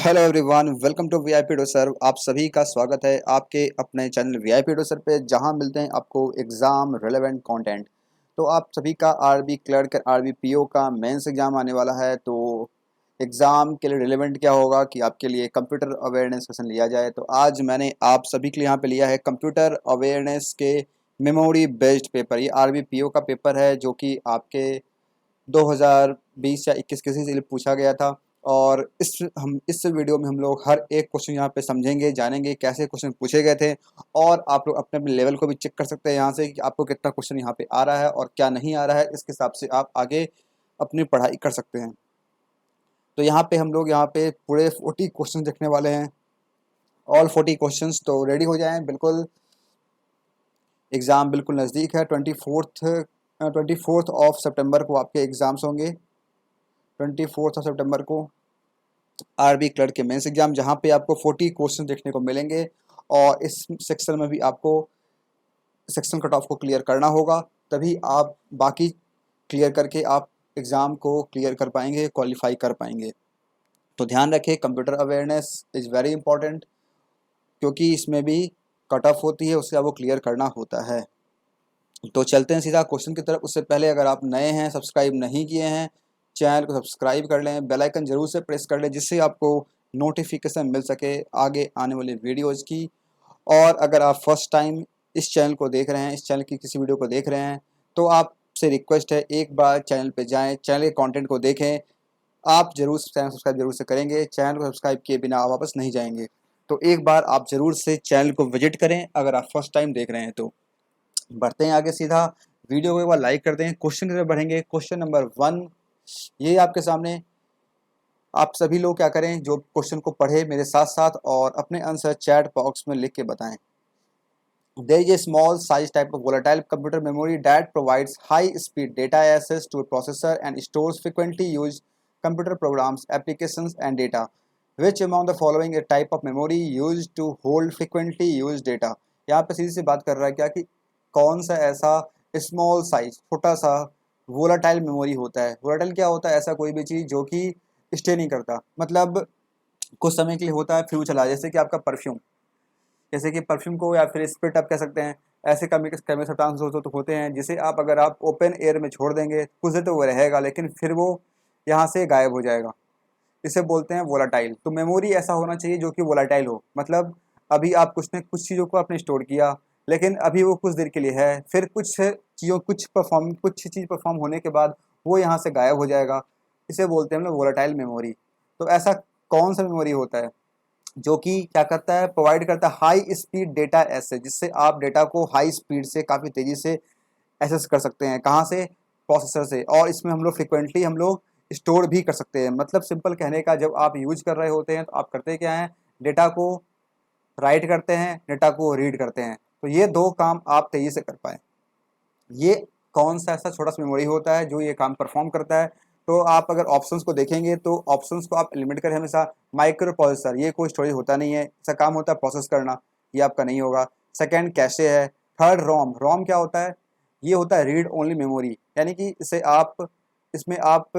Hello everyone, welcome to VIP डोसर। आप सभी का स्वागत है आपके अपने चैनल वीआईपी डोसर पे, जहां मिलते हैं आपको एग्ज़ाम रिलेवेंट कंटेंट। तो आप सभी का आरबी क्लर्क, आरबी पीओ का मेंस एग्ज़ाम आने वाला है। तो एग्ज़ाम के लिए रिलेवेंट क्या होगा कि आपके लिए कंप्यूटर अवेयरनेस क्वेश्चन लिया जाए। तो आज मैंने आप सभी के लिए यहाँ पे लिया है कंप्यूटर अवेयरनेस के मेमोरी बेस्ड पेपर। ये आरबी पीओ का पेपर है जो कि आपके 2020 या 21 किसी से पूछा गया था। और इस वीडियो में हम लोग हर एक क्वेश्चन यहाँ पे समझेंगे, जानेंगे कैसे क्वेश्चन पूछे गए थे। और आप लोग अपने अपने लेवल को भी चेक कर सकते हैं यहाँ से कि आपको कितना क्वेश्चन यहाँ पे आ रहा है और क्या नहीं आ रहा है। इसके हिसाब से आप आगे अपनी पढ़ाई कर सकते हैं। तो यहाँ पे हम लोग यहाँ पे पूरे 40 क्वेश्चन देखने वाले हैं। ऑल 40 क्वेश्चंस, तो रेडी हो जाएं बिल्कुल। एग्ज़ाम बिल्कुल नज़दीक है। 24 ऑफ सितंबर को आपके एग्ज़ाम्स होंगे। 24 ऑफ सितंबर को आरबी क्लर्क के मेंस एग्जाम, जहां पे आपको 40 क्वेश्चन देखने को मिलेंगे। और इस सेक्शन में भी आपको सेक्शन कट ऑफ को क्लियर करना होगा, तभी आप बाकी क्लियर करके आप एग्ज़ाम को क्लियर कर पाएंगे, क्वालिफाई कर पाएंगे। तो ध्यान रखें, computer awareness is very important, क्योंकि इसमें भी कट ऑफ होती है, उससे आपको क्लियर करना होता है। तो चलते हैं सीधा क्वेश्चन की तरफ। उससे पहले अगर आप नए हैं, सब्सक्राइब नहीं किए हैं, चैनल को सब्सक्राइब कर लें, बेल आइकन जरूर से प्रेस कर लें, जिससे आपको नोटिफिकेशन मिल सके आगे आने वाले वीडियोज़ की। और अगर आप फर्स्ट टाइम इस चैनल को देख रहे हैं, इस चैनल की किसी वीडियो को देख रहे हैं, तो आपसे रिक्वेस्ट है, एक बार चैनल पे जाएं, चैनल के कंटेंट को देखें। आप जरूर चैनल सब्सक्राइब जरूर से करेंगे, चैनल को सब्सक्राइब किए बिना आप वापस नहीं जाएंगे। तो एक बार आप जरूर से चैनल को विजिट करें अगर आप फर्स्ट टाइम देख रहे हैं तो। बढ़ते हैं आगे सीधा। वीडियो को एक बार लाइक कर दें। क्वेश्चन की तरफ बढ़ेंगे। क्वेश्चन नंबर 1 ये आपके सामने। आप सभी लोग क्या करें, जो क्वेश्चन को पढ़े मेरे साथ साथ और अपने आंसर चैट बॉक्स में लिख के बताएं। There is a small size type of volatile computer memory that provides high speed data access to a processor and stores frequently used computer programs, applications and data. Which among the following a type of memory used to hold frequently used data? यहाँ पे सीधी सी बात कर रहा है क्या कि कौन सा ऐसा स्मॉल साइज छोटा सा वोलाटाइल मेमोरी होता है। वोलाटाइल क्या होता है? ऐसा कोई भी चीज़ जो कि स्टे नहीं करता, मतलब कुछ समय के लिए होता है फिर वो चला जाए। जैसे कि आपका परफ्यूम, जैसे कि परफ्यूम को या फिर स्प्रिट आप कह सकते हैं। ऐसे केमिकल सब्सटेंस तो होते हैं जिसे आप अगर आप ओपन एयर में छोड़ देंगे कुछ देर तो वो रहेगा, लेकिन फिर वो यहाँ से गायब हो जाएगा। इसे बोलते हैं वोलाटाइल। तो मेमोरी ऐसा होना चाहिए जो कि वोलाटाइल हो, मतलब अभी आप कुछ चीज़ों को आपने स्टोर किया, लेकिन अभी वो कुछ देर के लिए है, फिर कुछ चीज़ परफॉर्म होने के बाद वो यहाँ से गायब हो जाएगा। इसे बोलते हैं हम लोग वोलाटाइल मेमोरी। तो ऐसा कौन सा मेमोरी होता है जो कि क्या करता है, प्रोवाइड करता है हाई स्पीड डेटा एक्सेस, जिससे आप डेटा को हाई स्पीड से काफ़ी तेज़ी से एक्सेस कर सकते हैं। कहाँ से? प्रोसेसर से। और इसमें हम लोग फ्रिक्वेंटली हम लोग स्टोर भी कर सकते हैं। मतलब सिंपल कहने का, जब आप यूज कर रहे होते हैं तो आप करते क्या हैं, डेटा को राइट करते हैं, डेटा को रीड करते हैं। तो ये दो काम आप तेज़ी से कर पाएँ। ये कौन सा ऐसा छोटा सा मेमोरी होता है जो ये काम परफॉर्म करता है? तो आप अगर ऑप्शंस को देखेंगे तो ऑप्शंस को आप लिमिट करें हमेशा। माइक्रो प्रोसेसर, ये कोई स्टोरेज होता नहीं है, इसका काम होता है प्रोसेस करना, ये आपका नहीं होगा। सेकंड कैशे है। थर्ड रोम। रोम क्या होता है? ये होता है रीड ओनली मेमोरी, यानी कि इसमें आप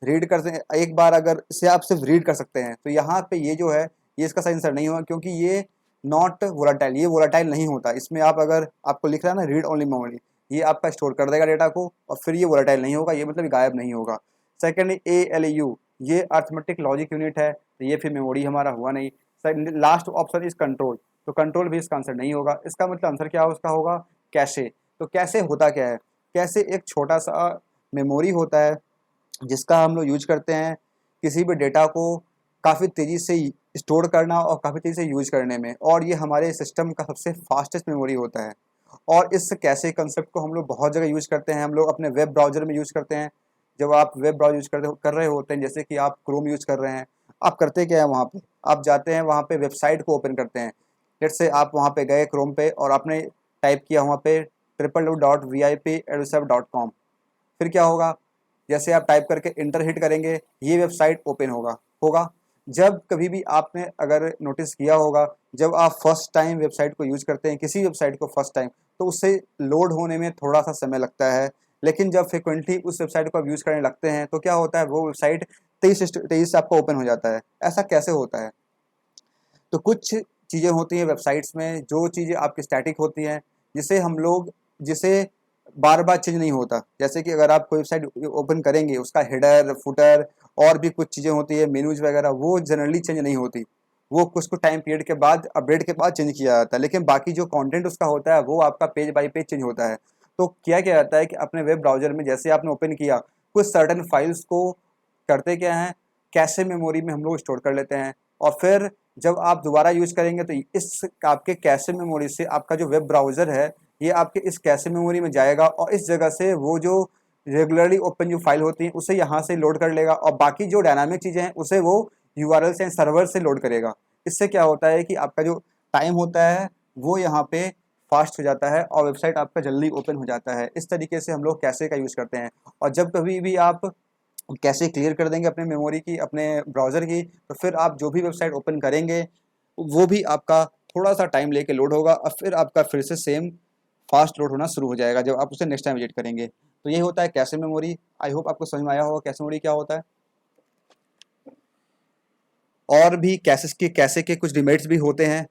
रीड कर एक बार अगर इसे आप सिर्फ रीड कर सकते हैं। तो यहाँ पे ये जो है, ये इसका सही आंसर नहीं होगा, क्योंकि ये नॉट वोलाटाइल, ये वोलाटाइल नहीं होता। इसमें आप अगर आपको लिख रहा है ना रीड ओनली मेमोरी, ये आपका स्टोर कर देगा डेटा को और फिर ये वोलेटाइल नहीं होगा, ये मतलब गायब नहीं होगा। सेकेंड ALU, ये अर्थमेटिक लॉजिक यूनिट है, तो ये फिर मेमोरी हमारा हुआ नहीं। लास्ट ऑप्शन इज कंट्रोल, तो कंट्रोल भी इसका आंसर नहीं होगा। इसका मतलब आंसर क्या उसका होगा? कैशे। तो कैशे होता क्या है? कैशे एक छोटा सा मेमोरी होता है जिसका हम लोग यूज करते हैं किसी भी डेटा को काफ़ी तेज़ी से स्टोर करना और काफ़ी तेज़ी से यूज करने में। और ये हमारे सिस्टम का सबसे फास्टेस्ट मेमोरी होता है। और इस कैशे कंसेप्ट को हम लोग बहुत जगह यूज़ करते हैं। हम लोग अपने वेब ब्राउज़र में यूज़ करते हैं। जब आप वेब ब्राउज़र यूज़ कर रहे होते हैं, जैसे कि आप क्रोम यूज़ कर रहे हैं, आप करते क्या है वहाँ पे? आप जाते हैं वहाँ पे वेबसाइट को ओपन करते हैं। लेट्स से आप वहाँ पे गए क्रोम पे और आपने टाइप किया वहाँ पे www.vipedusab.com। फिर क्या होगा? जैसे आप टाइप करके इंटर हिट करेंगे, ये वेबसाइट ओपन होगा। जब कभी भी आपने अगर नोटिस किया होगा, जब आप फर्स्ट टाइम वेबसाइट को यूज करते हैं, किसी वेबसाइट को फर्स्ट टाइम, तो उससे लोड होने में थोड़ा सा समय लगता है। लेकिन जब फ्रिक्वेंटली उस वेबसाइट को आप यूज़ करने लगते हैं तो क्या होता है, वो वेबसाइट 23 से आपका ओपन हो जाता है। ऐसा कैसे होता है? तो कुछ चीज़ें होती हैं वेबसाइट्स में, जो चीज़ें आपकी स्टैटिक होती हैं, जिसे बार बार चेंज नहीं होता। जैसे कि अगर आप कोई वेबसाइट ओपन करेंगे, उसका हेडर फुटर और भी कुछ चीज़ें होती है, मेन्यूज वगैरह, वो जनरली चेंज नहीं होती। वो कुछ टाइम पीरियड के बाद, अपडेट के बाद चेंज किया जाता है। लेकिन बाकी जो कंटेंट उसका होता है वो आपका पेज बाय पेज चेंज होता है। तो क्या क्या जाता है कि अपने वेब ब्राउजर में जैसे आपने ओपन किया, कुछ सर्टन फाइल्स को करते क्या हैं, कैशे मेमोरी में हम लोग स्टोर कर लेते हैं, और फिर जब आप दोबारा यूज़ करेंगे तो इस आपके कैशे मेमोरी से आपका जो वेब ब्राउज़र है, ये आपके इस कैशे मेमोरी में जाएगा, और इस जगह से वो जो रेगुलरली ओपन जो फाइल होती है उसे यहाँ से लोड कर लेगा, और बाकी जो डायनामिक चीज़ें हैं उसे वो यूआरएल से, सर्वर से लोड करेगा। इससे क्या होता है कि आपका जो टाइम होता है वो यहाँ पे फास्ट हो जाता है, और वेबसाइट आपका जल्दी ओपन हो जाता है। इस तरीके से हम लोग कैशे का यूज़ करते हैं। और जब कभी भी आप कैसे क्लियर कर देंगे अपने मेमोरी की, अपने ब्राउज़र की, तो फिर आप जो भी वेबसाइट ओपन करेंगे वो भी आपका थोड़ा सा टाइम लेके लोड होगा, और फिर आपका फिर से सेम फास्ट लोड होना शुरू हो जाएगा जब आप उसे नेक्स्ट टाइम विजिट करेंगे। तो ये होता है कैशे मेमोरी। आई होप आपको समझ में आया होगा कैशे मेमोरी क्या होता है। और भी कैशे के कुछ डिमेरिट्स भी होते हैं।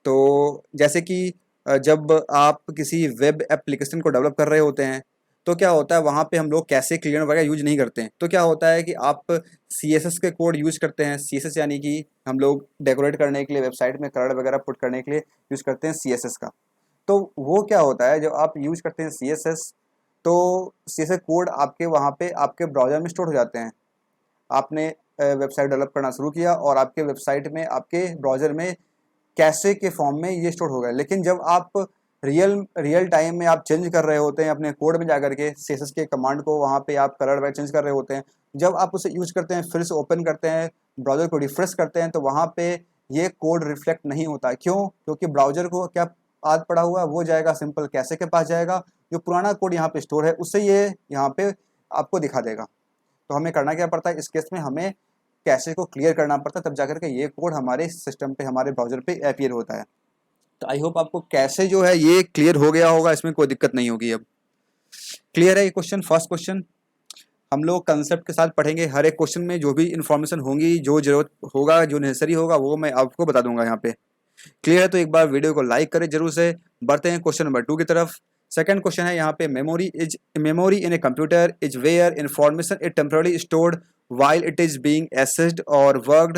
तो जैसे कि जब आप किसी वेब एप्लीकेशन को डेवलप कर रहे होते हैं, तो क्या होता है वहाँ पे हम लोग कैसे क्लियर वगैरह यूज नहीं करते हैं। तो क्या होता है कि आप CSS के कोड यूज करते हैं। CSS यानी कि हम लोग डेकोरेट करने के लिए, वेबसाइट में कलर वगैरह पुट करने के लिए यूज करते हैं CSS का। तो वो क्या होता है, जब आप यूज करते हैं CSS, तो CSS कोड आपके वहाँ पे आपके ब्राउजर में स्टोर हो जाते हैं। आपने वेबसाइट डेवलप करना शुरू किया और आपके वेबसाइट में, आपके ब्राउजर में कैशे के फॉर्म में ये स्टोर हो गया। लेकिन जब आप रियल टाइम में आप चेंज कर रहे होते हैं अपने कोड में जाकर के, CSS के कमांड को वहाँ पे आप कलर वगैरह चेंज कर रहे होते हैं, जब आप उसे यूज करते हैं, फिर से ओपन करते हैं, ब्राउजर को रिफ्रेश करते हैं, तो वहाँ पे ये कोड रिफ्लेक्ट नहीं होता। क्यों? क्योंकि ब्राउजर को क्या आद पड़ा हुआ है, वो जाएगा सिंपल कैशे के पास जाएगा, जो पुराना कोड यहाँ पे स्टोर है उससे ये यहाँ पे आपको दिखा देगा। तो हमें करना क्या पड़ता है इस केस में, हमें कैशे को क्लियर करना पड़ता है, तब जाकर के ये कोड हमारे सिस्टम पे, हमारे ब्राउजर पे अपीयर होता है। तो आई होप आपको कैशे जो है ये क्लियर हो गया होगा, इसमें कोई दिक्कत नहीं होगी। अब क्लियर है ये क्वेश्चन? फर्स्ट क्वेश्चन हम लोग कंसेप्ट के साथ पढ़ेंगे। हर एक क्वेश्चन में जो भी इंफॉर्मेशन होंगी, जो जरूरत होगा, जो नेसेसरी होगा, वो मैं आपको बता दूंगा यहाँ पे। क्लियर है? तो एक बार वीडियो को लाइक करें जरूर से। बढ़ते हैं क्वेश्चन नंबर 2 की तरफ। सेकंड क्वेश्चन है यहाँ पे, memory in a computer is where information is temporary stored while it is being accessed or worked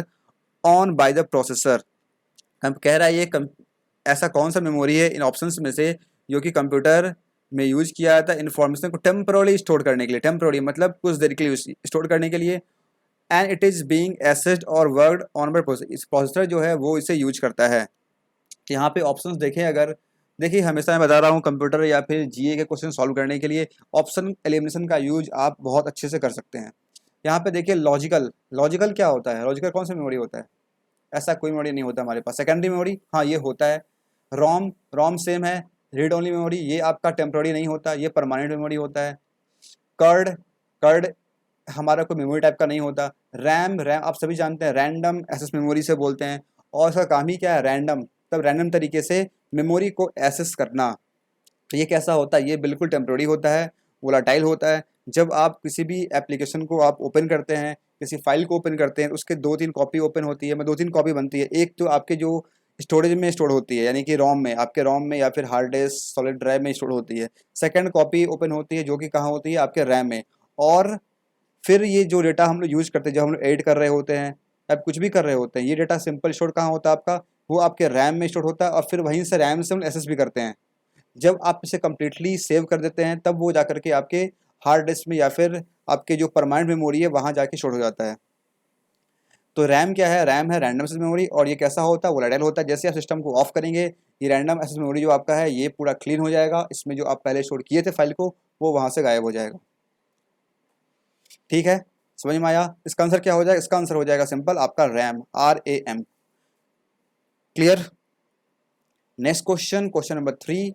on by the processor। हम कह रहा है ऐसा कौन सा मेमोरी है इन ऑप्शंस में से जो कि कंप्यूटर में यूज किया जाता है इन्फॉर्मेशन को टेम्पररी स्टोर करने के लिए। टेम्पररी मतलब कुछ देर के लिए स्टोर करने के लिए। And it is being assessed और वर्कड ऑन बाय प्रोसेसर। इस प्रोसेसर जो है वो इसे यूज करता है। यहाँ पे ऑप्शंस देखें, अगर देखिए हमेशा मैं बता रहा हूँ, कंप्यूटर या फिर GA के क्वेश्चन सॉल्व करने के लिए ऑप्शन एलिमिनेशन का यूज आप बहुत अच्छे से कर सकते हैं। यहाँ पे देखिए लॉजिकल क्या होता है, लॉजिकल कौन सा मेमोरी होता है? ऐसा कोई मेमोरी नहीं होता हमारे पास। सेकेंडरी मेमोरी, हाँ ये होता है। रोम सेम है। रीड ओनली मेमोरी, ये आपका टेम्प्रोरी नहीं होता, ये परमानेंट मेमोरी होता है। कर्ड कर्ड हमारा कोई मेमोरी टाइप का नहीं होता। रैम आप सभी जानते हैं, रैंडम एक्सेस मेमोरी से बोलते हैं, और इसका काम ही क्या है, रैंडम, तब रैंडम तरीके से मेमोरी को एक्सेस करना। तो ये कैसा होता है? ये बिल्कुल टेम्प्रोरी होता है, वोलाटाइल होता है। जब आप किसी भी एप्लीकेशन को आप ओपन करते हैं, किसी फाइल को ओपन करते हैं, उसके 2-3 कॉपी ओपन होती है, 2-3 कॉपी बनती है। एक तो आपके जो स्टोरेज में स्टोर होती है, यानी कि आपके रोम में या फिर हार्ड डिस्क सॉलिड ड्राइव में स्टोर होती है। सेकंड कॉपी ओपन होती है जो कि कहाँ होती है, आपके रैम में। और फिर ये जो डेटा हम लोग यूज करते हैं, जब हम लोग एडिट कर रहे होते हैं, अब कुछ भी कर रहे होते हैं, ये डेटा सिंपल स्टोर कहाँ होता है आपका, वो आपके रैम में स्टोर होता है, और फिर वहीं से रैम से हम एक्सेस भी करते हैं। जब आप इसे कम्प्लीटली सेव कर देते हैं, तब वो जाकर के आपके हार्ड डिस्क में या फिर आपके जो परमानेंट मेमोरी है वहाँ जाके स्टोर हो जाता है। तो रैम क्या है? रैम है रैंडम एक्सेस मेमोरी, और ये कैसा होता है, वोलेटाइल होता है। जैसे आप सिस्टम को ऑफ करेंगे, ये रैंडम एक्सेस मेमोरी जो आपका है ये पूरा क्लीन हो जाएगा। इसमें जो आप पहले स्टोर किए थे फाइल को, वो वहाँ से गायब हो जाएगा। ठीक है, समझ में आया? इसका आंसर क्या हो जाएगा? इसका आंसर हो जाएगा सिंपल आपका RAM, RAM। Clear? Next question, question number 3।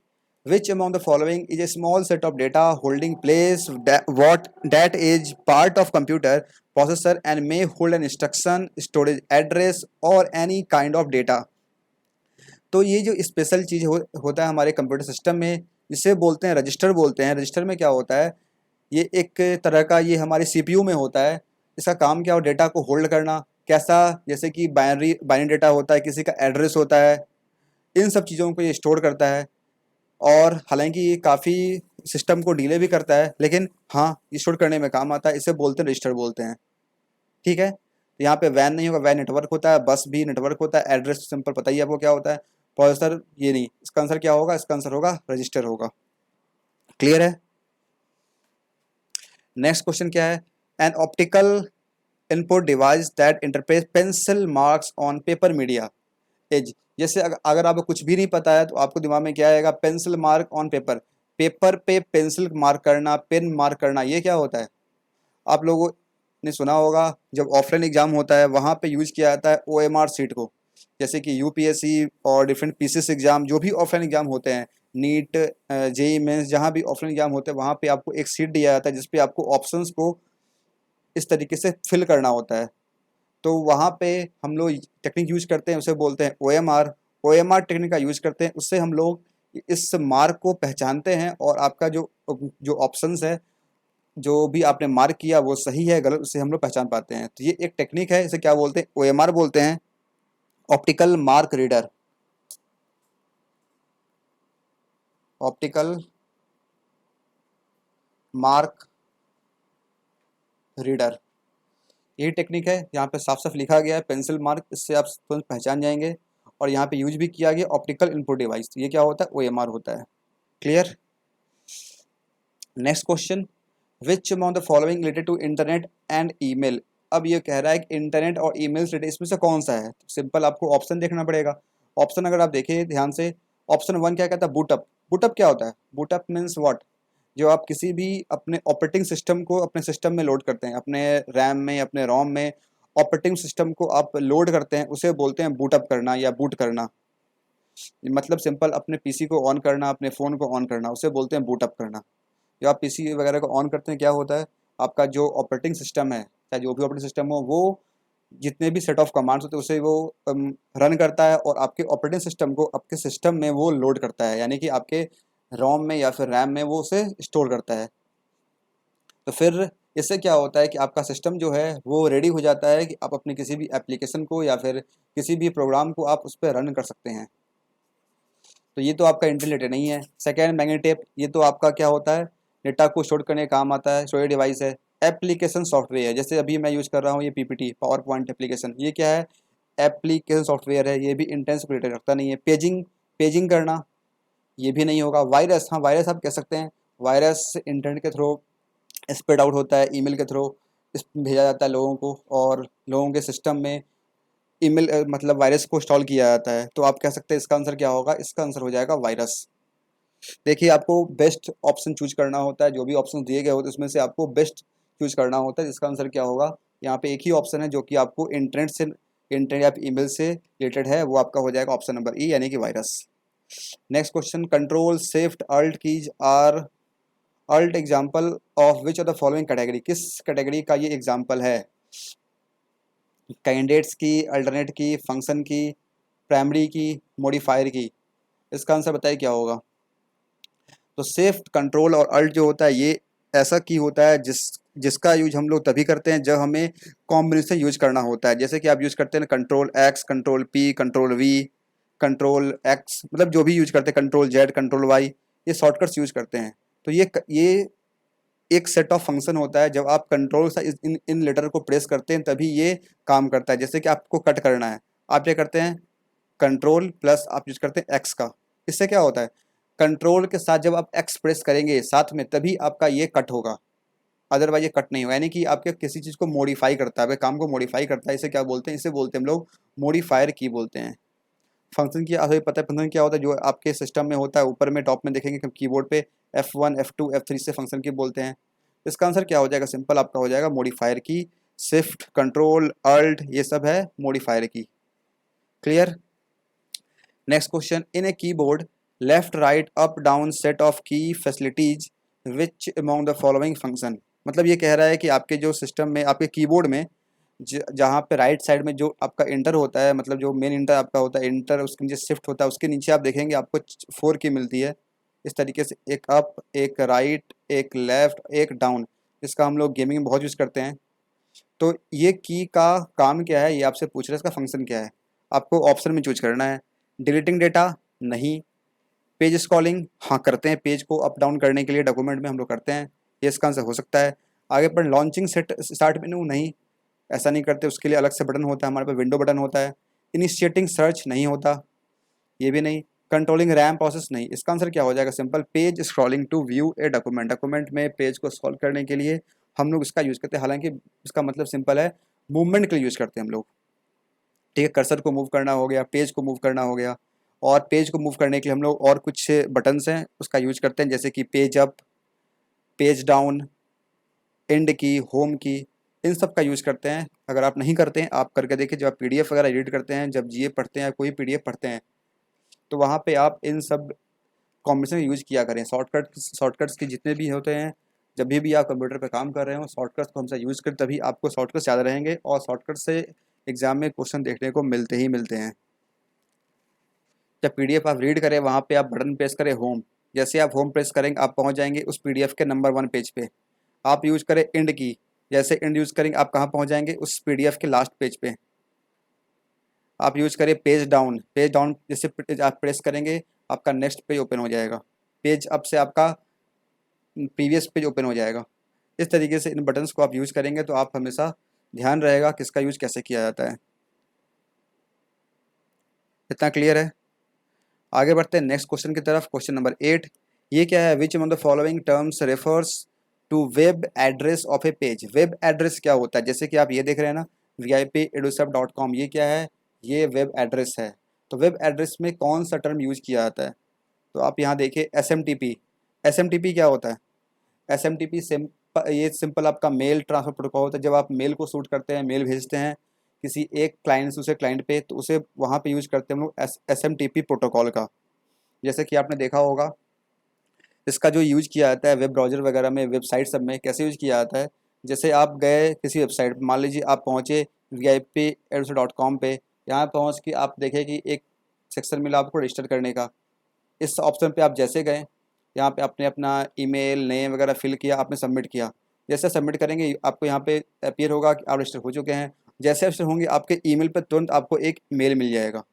Which among the following is a small set of data holding place that is part of computer processor and may hold an instruction, storage address or any kind of data। तो ये जो special चीज़ होता है हमारे computer system में, जिसे बोलते हैं रजिस्टर बोलते हैं। रजिस्टर में क्या होता है, ये एक तरह का, ये हमारे CPU में होता है, इसका काम क्या हो, डेटा को होल्ड करना, कैसा, जैसे कि बाइनरी डेटा होता है, किसी का एड्रेस होता है, इन सब चीज़ों को ये स्टोर करता है। और हालांकि ये काफ़ी सिस्टम को डिले भी करता है, लेकिन हाँ ये स्टोर करने में काम आता है। इसे बोलते हैं रजिस्टर बोलते हैं। ठीक है, तो यहाँ पे वैन नहीं होगा, वैन नेटवर्क होता है, बस भी नेटवर्क होता है, एड्रेस सिंपल पता ही है आपको क्या होता है, प्रोसेसर ये नहीं। इसका आंसर क्या होगा, इसका आंसर होगा रजिस्टर होगा। क्लियर है। नेक्स्ट क्वेश्चन क्या है, an optical input device that interpret pencil marks on paper media as. जैसे अगर आपको कुछ भी नहीं पता है तो आपको दिमाग में क्या आएगा, pencil mark on paper, paper पे पेंसिल मार्क करना, पेन मार्क करना, ये क्या होता है। आप लोगों ने सुना होगा जब ऑफलाइन एग्जाम होता है वहाँ पे यूज किया जाता है OMR सीट को। जैसे कि यूपीएससी और डिफरेंट पीसीएस एग्जाम, जो भी ऑफलाइन एग्जाम होते हैं, नीट, जेई मेंस, जहाँ भी ऑफलाइन एग्जाम होते हैं वहाँ पे आपको एक सीट दिया जाता है जिसपे आपको ऑप्शंस को इस तरीके से फिल करना होता है। तो वहाँ पे हम लोग टेक्निक यूज करते हैं, उसे बोलते हैं OMR। OMR टेक्निक का यूज करते हैं, उससे हम लोग इस मार्क को पहचानते हैं और आपका जो जो ऑप्शंस है, जो भी आपने मार्क किया वो सही है गलत, उससे हम लोग पहचान पाते हैं। तो ये एक टेक्निक है, इसे क्या बोलते हैं, OMR बोलते हैं, optical mark reader. Optical mark reader, यही टेक्निक है। यहाँ पे साफ साफ लिखा गया है पेंसिल मार्क, इससे आप तुरंत पहचान जाएंगे। और यहाँ पे यूज भी किया गया ऑप्टिकल इनपुट डिवाइस, तो ये क्या होता है, OMR होता है। Clear. Next question, which among the following related to internet and email. अब ये कह रहा है कि इंटरनेट और ईमेल से रिलेटेड इसमें से कौन सा है। तो सिंपल आपको ऑप्शन देखना पड़ेगा। ऑप्शन अगर आप देखें ध्यान से, ऑप्शन 1 क्या कहता है, बूटअप। बूटअप क्या होता है, बूटअप मीन्स व्हाट, जो आप किसी भी अपने ऑपरेटिंग सिस्टम को अपने सिस्टम में लोड करते हैं, अपने रैम में, अपने रोम में ऑपरेटिंग सिस्टम को आप लोड करते हैं, उसे बोलते हैं बूटअप करना या बूट करना। मतलब सिंपल अपने पीसी को ऑन करना, अपने फ़ोन को ऑन करना, उसे बोलते हैं बूटअप करना। जब आप पीसी वगैरह को ऑन करते हैं क्या होता है, आपका जो ऑपरेटिंग सिस्टम है, चाहे जो भी ऑपरेटिंग सिस्टम हो, वो जितने भी सेट ऑफ कमांड्स होते हैं उसे वो रन करता है और आपके ऑपरेटिंग सिस्टम को आपके सिस्टम में वो लोड करता है, यानी कि आपके रोम में या फिर रैम में वो उसे स्टोर करता है। तो फिर इससे क्या होता है कि आपका सिस्टम जो है वो रेडी हो जाता है कि आप अपने किसी भी एप्लीकेशन को या फिर किसी भी प्रोग्राम को आप उस पर रन कर सकते हैं। तो ये तो आपका इंटरनेट नहीं है। सेकेंड मैग्नेटेप, ये तो आपका क्या होता है, डेटा को स्टोर करने का काम आता है, स्टोरेज डिवाइस है। एप्लीकेशन सॉफ्टवेयर, जैसे अभी मैं यूज़ कर रहा हूँ ये PPT पावर पॉइंट एप्लीकेशन, ये क्या है, एप्लीकेशन सॉफ्टवेयर है, ये भी इंटेंस रिलेटेड रखता नहीं है। पेजिंग, पेजिंग करना, ये भी नहीं होगा। वायरस, हाँ वायरस आप कह सकते हैं, वायरस इंटरनेट के थ्रू स्प्रेड आउट होता है, ईमेल के थ्रू भेजा जाता है लोगों को, और लोगों के सिस्टम में ईमेल मतलब वायरस को इंस्टॉल किया जाता है। तो आप कह सकते हैं इसका आंसर क्या होगा, इसका आंसर हो जाएगा वायरस। देखिए आपको बेस्ट ऑप्शन चूज करना होता है, जो भी ऑप्शन दिए गए होते हैं उसमें से आपको बेस्ट चूज करना होता है, जिसका आंसर क्या होगा, यहाँ पे एक ही ऑप्शन है जो कि आपको इंटरनेट या ईमेल से रिलेटेड है, वो आपका हो जाएगा ऑप्शन नंबर E, यानी कि virus. Next question, control shift alt keys are alt example of which of the following category, किस कैटेगरी का ये एग्जाम्पल है, कैंडिडेट्स की, अल्टरनेट की, फंक्शन की, प्राइमरी की, मॉडिफायर की। इसका आंसर बताइए क्या होगा। तो शिफ्ट, कंट्रोल और अल्ट जो होता है ये ऐसा की होता है जिसका यूज हम लोग तभी करते हैं जब हमें कॉम्बिनेशन यूज करना होता है। जैसे कि आप यूज करते हैं control X, control P, control V, control X, मतलब जो भी यूज करते हैं, कंट्रोल Z, कंट्रोल Y, ये शॉर्टकट्स यूज करते हैं। तो ये एक सेट ऑफ फंक्शन होता है, जब आप कंट्रोल से इन लेटर को प्रेस करते हैं तभी ये काम करता है। जैसे कि आपको कट करना है, आप क्या करते हैं, कंट्रोल प्लस आप यूज करते हैं एक्स का। इससे क्या होता है, कंट्रोल के साथ जब आप एक्स प्रेस करेंगे साथ में तभी आपका ये कट होगा, अदरवाइज ये कट नहीं होगा। यानी कि आपके किसी चीज़ को मॉडिफाई करता है, आपके काम को मॉडिफाई करता है। इसे क्या बोलते हैं, इसे बोलते हैं हम लोग मॉडिफायर की बोलते हैं। फंक्शन की आपको पता है फंक्शन क्या होता है, जो आपके सिस्टम में होता है, ऊपर में टॉप में देखेंगे कीबोर्ड पे F1, F2, F3 से फंक्शन की बोलते हैं। इसका आंसर क्या हो जाएगा, सिंपल आपका हो जाएगा मॉडिफायर की। शिफ्ट, कंट्रोल, अल्ट, ये सब है modifier key. Clear. Next question, in a keyboard left right up down set of key facilities which among the following function. मतलब ये कह रहा है कि आपके जो सिस्टम में, आपके कीबोर्ड में जहाँ पे राइट साइड में जो आपका इंटर होता है, मतलब जो मेन इंटर आपका होता है, इंटर उसके नीचे शिफ्ट होता है, उसके नीचे आप देखेंगे आपको 4 की मिलती है इस तरीके से, एक अप, एक राइट, एक लेफ्ट, एक डाउन। इसका हम लोग गेमिंग में बहुत यूज़ करते हैं। तो ये की का काम क्या है, ये आपसे पूछ रहे हैं, इसका फंक्शन क्या है, आपको ऑप्शन में चूज करना है। डिलीटिंग डेटा, नहीं। पेज स्क्रॉलिंग, हाँ करते हैं, पेज को अप डाउन करने के लिए डॉक्यूमेंट में हम लोग करते हैं, ये इसका आंसर हो सकता है। आगे पर लॉन्चिंग सेट स्टार्ट मेनू, नहीं, ऐसा नहीं करते, उसके लिए अलग से बटन होता है, हमारे पास विंडो बटन होता है। इनिशिएटिंग सर्च, नहीं होता, ये भी नहीं। कंट्रोलिंग रैम प्रोसेस, नहीं। इसका आंसर क्या हो जाएगा, simple, page scrolling to view a document, document में पेज को स्क्रॉल करने के लिए हम लोग इसका यूज़ करते हैं, हालांकि इसका मतलब सिंपल है, मूवमेंट के लिए यूज़ करते हैं हम लोग। ठीक है, कर्सर को मूव करना हो गया, पेज को मूव करना हो गया, और पेज को मूव करने के लिए हम लोग और कुछ बटन्स हैं उसका यूज करते हैं, जैसे कि page up, page down, and की, होम की, इन सब का यूज़ करते हैं। अगर आप नहीं करते हैं, आप करके देखिए, जब आप पीडीएफ वगैरह एडिट करते हैं, जब जीए पढ़ते हैं, कोई पीडीएफ पढ़ते हैं, तो वहाँ पे आप इन सब कॉम्बिनेशन यूज़ किया करें। शॉर्टकट्स के जितने भी होते हैं, जब भी आप कंप्यूटर पे काम कर रहे हो, शॉर्टकट्स को हमसे यूज़ करें, तभी आपको शॉर्टकट्स याद रहेंगे, और शॉर्टकट से एग्जाम में क्वेश्चन देखने को मिलते ही मिलते हैं। जब पीडीएफ आप रीड करें, वहाँ पे आप बटन प्रेस करें होम, जैसे आप होम प्रेस करेंगे, आप पहुँच जाएंगे उस पीडीएफ के नंबर 1 पेज पे। आप यूज़ करें इंड की, जैसे इंड यूज़ करेंगे, आप कहाँ पहुँच जाएंगे, उस पीडीएफ के लास्ट पेज पे। आप यूज़ करें पेज डाउन, पेज डाउन जैसे आप प्रेस करेंगे, आपका नेक्स्ट पेज ओपन हो जाएगा, पेज अप से आपका प्रीवियस पेज ओपन हो जाएगा। इस तरीके से इन बटन्स को आप यूज़ करेंगे, तो आप हमेशा ध्यान रहेगा किसका यूज़ कैसे किया जाता है। इतना क्लियर है? आगे बढ़ते हैं नेक्स्ट क्वेश्चन की तरफ। क्वेश्चन नंबर 8, ये क्या है, which among the following terms refers to web address of a page. Web address क्या होता है, जैसे कि आप ये देख रहे हैं ना, vip.edusab.com, ये क्या है, ये वेब एड्रेस है। तो वेब एड्रेस में कौन सा टर्म यूज किया जाता है, तो आप यहाँ देखिए SMTP। SMTP क्या होता है, SMTP ये सिंपल आपका मेल ट्रांसफर प्रोटोकॉल होता है। जब आप मेल को शूट करते हैं, मेल भेजते हैं किसी एक क्लाइंट से दूसरे क्लाइंट पे, तो उसे वहाँ पे यूज करते हैं हम लोग SMTP प्रोटोकॉल का। जैसे कि आपने देखा होगा, इसका जो यूज किया जाता है वेब ब्राउज़र वगैरह में, वेबसाइट सब में कैसे यूज किया जाता है, जैसे आप गए किसी वेबसाइट, मान लीजिए आप पहुँचे vip.edusab.com पे, यहाँ पहुँच के आप देखें कि एक सेक्शन मिला आपको रजिस्टर करने का। इस ऑप्शन पे आप जैसे गए, यहाँ पे आपने अपना ईमेल नेम वगैरह फिल किया, आपने सबमिट किया, जैसे सबमिट करेंगे आपको यहाँ पे अपीयर होगा कि आप रजिस्टर हो चुके हैं। जैसे रजिस्टर होंगे, आपके ईमेल पे तुरंत आपको एक मेल मिल जाएगा,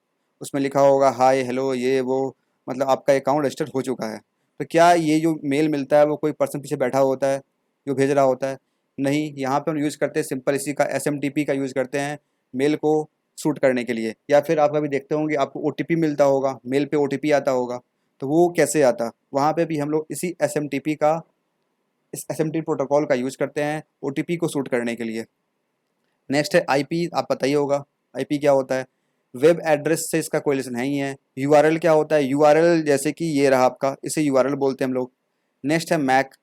उसमें लिखा होगा हाय हेलो ये वो, मतलब आपका अकाउंट रजिस्टर हो चुका है। तो क्या ये जो मेल मिलता है वो कोई पर्सन पीछे बैठा होता है जो भेज रहा होता है, नहीं। यहाँ पे हम यूज़ करते हैं सिंपल इसी का SMTP का यूज़ करते हैं मेल को शूट करने के लिए। या फिर आप अभी देखते होंगे आपको OTP मिलता होगा, मेल पे OTP आता होगा, तो वो कैसे आता, वहाँ पे भी हम लोग इसी SMTP का, इस SMTP प्रोटोकॉल का यूज़ करते हैं OTP को शूट करने के लिए। नेक्स्ट है IP, आप पता ही होगा IP क्या होता है, वेब एड्रेस से इसका कोई रिलेशन है ही है। URL क्या होता है, URL जैसे कि ये रहा आपका, इसे URL बोलते हैं हम लोग। नेक्स्ट है मैक,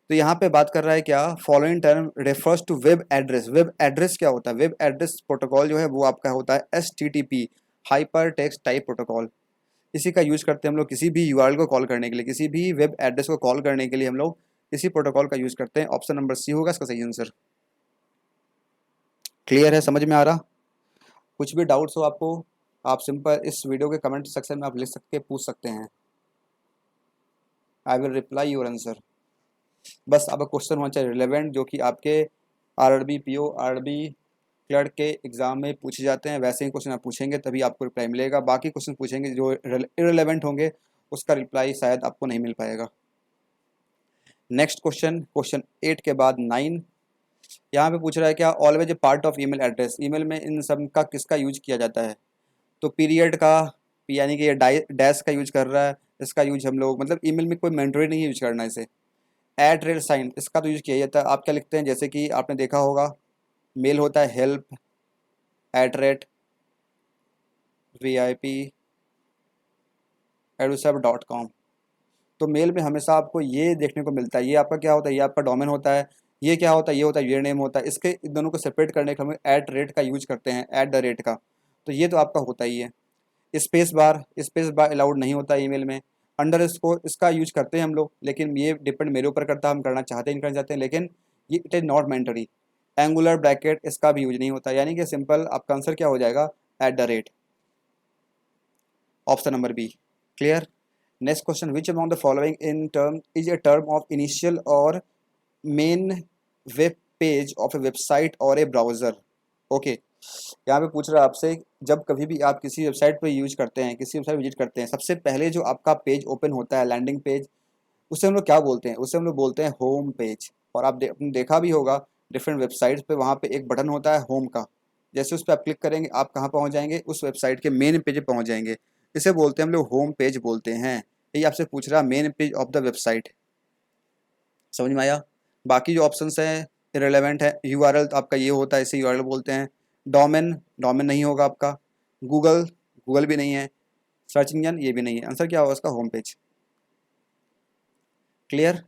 तो यहाँ पे बात कर रहा है क्या, following term refers to web address. Web address क्या होता है, वेब एड्रेस प्रोटोकॉल जो है वो आपका होता है HTTP, hyper text type protocol. इसी का यूज़ करते हैं हम लोग किसी भी URL को कॉल करने के लिए, किसी भी वेब एड्रेस को कॉल करने के लिए हम लोग इसी प्रोटोकॉल का यूज़ करते हैं। ऑप्शन नंबर C होगा इसका सही आंसर। क्लियर है, समझ में आ रहा? कुछ भी डाउट्स हो आपको, आप सिंपल इस वीडियो के कमेंट सेक्शन में आप लिख सकते पूछ सकते हैं, I will reply your answer. बस अब क्वेश्चन होना चाहिए रिलेवेंट, जो कि आपके RRB PO RRB क्लर्क के एग्जाम में पूछे जाते हैं, वैसे ही क्वेश्चन आप पूछेंगे तभी आपको रिप्लाई मिलेगा। बाकी क्वेश्चन पूछेंगे जो इररिलेवेंट होंगे, उसका रिप्लाई शायद आपको नहीं मिल पाएगा। नेक्स्ट क्वेश्चन, क्वेश्चन 8 के बाद 9, यहाँ पे पूछ रहा है क्या, always a part of email address, email में इन सब का किसका यूज किया जाता है, तो पीरियड का, यानी कि ये डैश का यूज कर रहा है, इसका यूज हम लोग, मतलब ईमेल में कोई मैंडेटरी नहीं यूज करना है इसे। एट रेट साइन, इसका तो यूज किया जाता है, आप क्या लिखते हैं, जैसे कि आपने देखा होगा मेल होता है हेल्प @vip.edusab.com, तो मेल में हमेशा आपको ये देखने को मिलता है, ये आपका क्या होता है, ये आपका डोमेन होता है, ये क्या होता है, ये होता है यूजर नेम होता है। इसके इन दोनों को सेपरेट करने के हम @ का यूज करते हैं, @ का, तो ये तो आपका होता ही है। स्पेस बार अलाउड नहीं होता ईमेल में। अंडरस्कोर इसका यूज करते हैं हम लोग, लेकिन ये डिपेंड मेरे ऊपर करता है, हम करना चाहते हैं नहीं करना चाहते हैं, लेकिन ये it is not mandatory. Angular bracket इसका भी यूज नहीं होता, यानी कि सिंपल आपका आंसर क्या हो जाएगा, @। Option number B। Clear? Next question, which among the following in term is a term of initial और main web page of a website और ए ब्राउज़र। ओके, यहाँ पे पूछ रहा है आपसे, जब कभी भी आप किसी वेबसाइट पर यूज करते हैं, किसी वेबसाइट विजिट करते हैं, सबसे पहले जो आपका पेज ओपन होता है, लैंडिंग पेज, उसे हम लोग क्या बोलते हैं? उसे हम लोग बोलते हैं होम पेज। और आपने देखा भी होगा डिफरेंट वेबसाइट्स पे, वहाँ पे एक बटन होता है होम का। जैसे उस पर आप क्लिक करेंगे, आप कहाँ पहुँच जाएंगे? उस वेबसाइट के मेन पेज पे पहुँच जाएंगे। इसे बोलते हैं हम लोग होम पेज बोलते हैं। यही आपसे पूछ रहा है main page of the website. समझ में आया? बाकी जो ऑप्शंस हैं इरेलेवेंट है। यूआरएल तो आपका ये होता है, इसे यूआरएल बोलते हैं। डोमेन, डोमेन नहीं होगा आपका। गूगल, गूगल भी नहीं है। सर्च इंजन, ये भी नहीं है। आंसर क्या होगा इसका? Home page. Clear?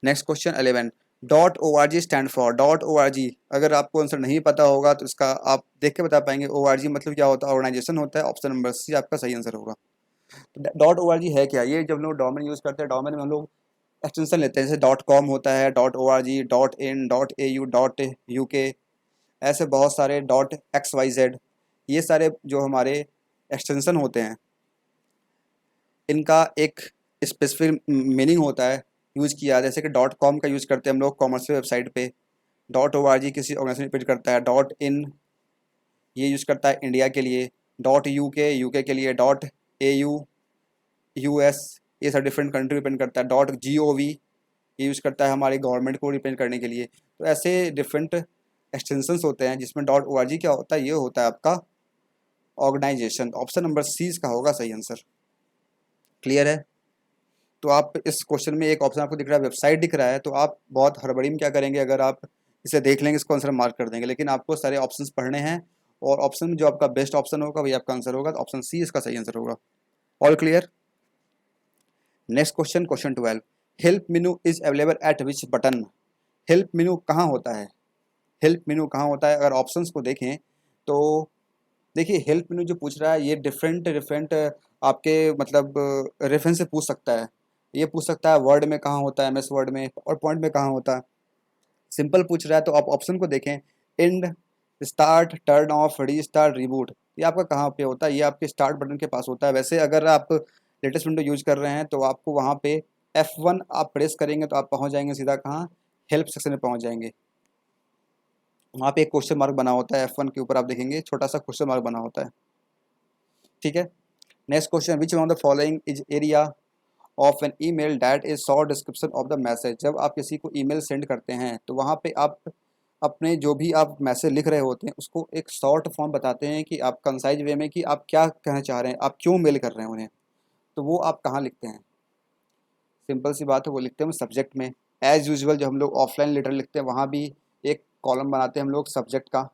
Next question 11, .org stand for. .org अगर आपको आंसर नहीं पता होगा तो इसका आप देख के बता पाएंगे। org मतलब क्या होता है? ऑर्गेनाइजेशन होता है। ऑप्शन नंबर सी आपका सही आंसर होगा। .org है क्या? ये जब लोग डोमेन यूज़ करते हैं, डोमेन में हम लोग एक्सटेंशन लेते हैं, जैसे .com होता है, .org, .in, .au, .uk, ऐसे बहुत सारे .xyz, ये सारे जो हमारे एक्सटेंशन होते हैं, इनका एक स्पेसिफिक मीनिंग होता है, यूज़ किया। जैसे कि .com का यूज़ करते हैं हम लोग कॉमर्शियल वेबसाइट पे। .org किसी ऑर्गेनाइजेशन रिप्रेजेंट करता है। .in ये यूज़ करता है इंडिया के लिए। .uk यूके के लिए। .au यूएस, ये सब डिफरेंट कंट्री रिप्रेजेंट करता है। .gov ये यूज़ करता है हमारे गवर्नमेंट को रिप्रेजेंट करने के लिए। तो ऐसे डिफरेंट एक्सटेंशंस होते हैं, जिसमें .org क्या होता है? ये होता है आपका ऑर्गेनाइजेशन। ऑप्शन नंबर सी इसका होगा सही आंसर। क्लियर है? तो आप इस क्वेश्चन में एक ऑप्शन आपको दिख रहा है, वेबसाइट दिख रहा है, तो आप बहुत हड़बड़ी में क्या करेंगे? अगर आप इसे देख लेंगे, इसको आंसर मार्क कर देंगे, लेकिन आपको सारे ऑप्शंस पढ़ने हैं, और ऑप्शन में जो आपका बेस्ट ऑप्शन होगा वही आपका आंसर होगा। तो ऑप्शन सी इसका सही आंसर होगा। All clear? Next question, question 12, help menu is available at which button. Help मेनू कहाँ होता है? हेल्प मेनू कहाँ होता है? अगर ऑप्शंस को देखें तो देखिए, हेल्प मेनू जो पूछ रहा है ये डिफरेंट डिफरेंट आपके मतलब रेफरेंस से पूछ सकता है। ये पूछ सकता है वर्ड में कहाँ होता है, एमएस वर्ड में, और पॉइंट में कहाँ होता है। सिंपल पूछ रहा है तो आप ऑप्शन को देखें, and, start, turn off, restart, reboot, ये आपका कहाँ पे होता है? ये आपके स्टार्ट बटन के पास होता है। वैसे अगर आप लेटेस्ट विंडो यूज कर रहे हैं तो आपको वहाँ पे F1 आप प्रेस करेंगे तो आप पहुँच जाएंगे सीधा कहाँ? हेल्प सेक्शन में पहुँच जाएंगे। वहाँ पे एक क्वेश्चन मार्क बना होता है, F1 के ऊपर आप देखेंगे छोटा सा क्वेश्चन मार्क बना होता है। ठीक है? Next question, which one of the following is area of an email that is short description of the message. जब आप किसी को ईमेल सेंड करते हैं तो वहाँ पे आप अपने जो भी आप मैसेज लिख रहे होते हैं उसको एक शॉर्ट फॉर्म बताते हैं कि आप कंसाइज वे में कि आप क्या कहना चाह रहे हैं, आप क्यों मेल कर रहे हैं उन्हें। तो वो आप कहाँ लिखते हैं? सिंपल सी बात है, वो लिखते हैं सब्जेक्ट में। एज़ यूजुअल जब हम लोग ऑफलाइन लेटर लिखते हैं वहाँ भी एक कॉलम बनाते हैं हम लोग सब्जेक्ट का,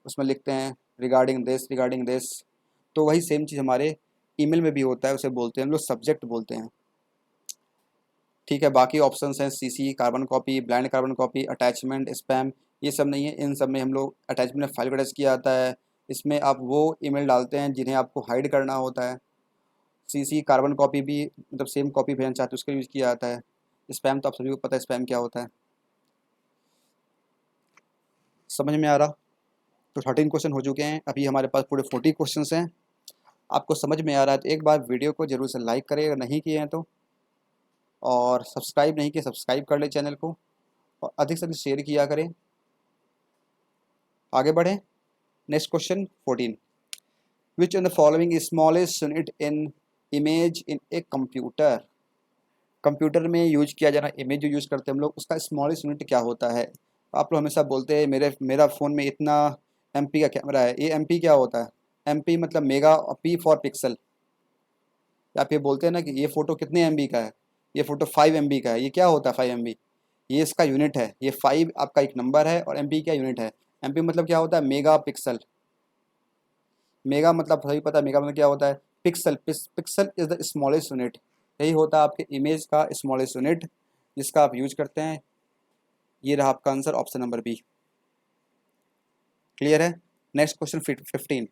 उसमें लिखते हैं रिगार्डिंग दिस, रिगार्डिंग दिस। तो वही सेम चीज़ हमारे ईमेल में भी होता है, उसे बोलते हैं हम लोग सब्जेक्ट बोलते हैं। ठीक है? बाकी ऑप्शंस हैं CC, carbon copy, blind carbon copy, attachment, spam, ये सब नहीं है। इन सब में हम लोग अटैचमेंट में फाइल को अटैच किया जाता है। इसमें आप वो ईमेल डालते हैं जिन्हें आपको हाइड करना होता है। सीसी, कार्बन कॉपी भी मतलब सेम कॉपी भेजना चाहते हैं उसका यूज़ किया जाता है। स्पैम तो आप सभी को पता है स्पैम क्या होता है। समझ में आ रहा? तो 13 क्वेश्चन हो चुके हैं, अभी हमारे पास पूरे 40 क्वेश्चन हैं। आपको समझ में आ रहा है तो एक बार वीडियो को जरूर से लाइक करें अगर नहीं किए हैं तो, और सब्सक्राइब नहीं किए सब्सक्राइब कर ले चैनल को, और अधिक से अधिक शेयर किया करें। आगे बढ़ें। Next question 14, which in the following smallest unit in image in a computer. Computer में यूज किया जाना इमेज जो यूज़ करते हैं हम लोग, उसका स्मॉलेस्ट यूनिट क्या होता है? आप लोग हमेशा बोलते हैं मेरा फ़ोन में इतना MP का कैमरा है। ये MP क्या होता है? MP मतलब मेगा, और P फॉर पिक्सल। आप ये बोलते हैं ना कि ये फ़ोटो कितने MB का है, ये फ़ोटो 5 MB का है। ये क्या होता है 5 MB? ये इसका यूनिट है। ये 5 आपका एक नंबर है और MB क्या यूनिट है। MP मतलब क्या होता है? Mega pixel. मेगा मतलब सभी पता है, मेगा मतलब क्या होता है? Pixel. Pixel is the smallest unit. यही होता है आपके इमेज का स्मॉलेस्ट यूनिट जिसका आप यूज करते हैं। ये रहा आपका answer, option number B. Clear है? Next question 15,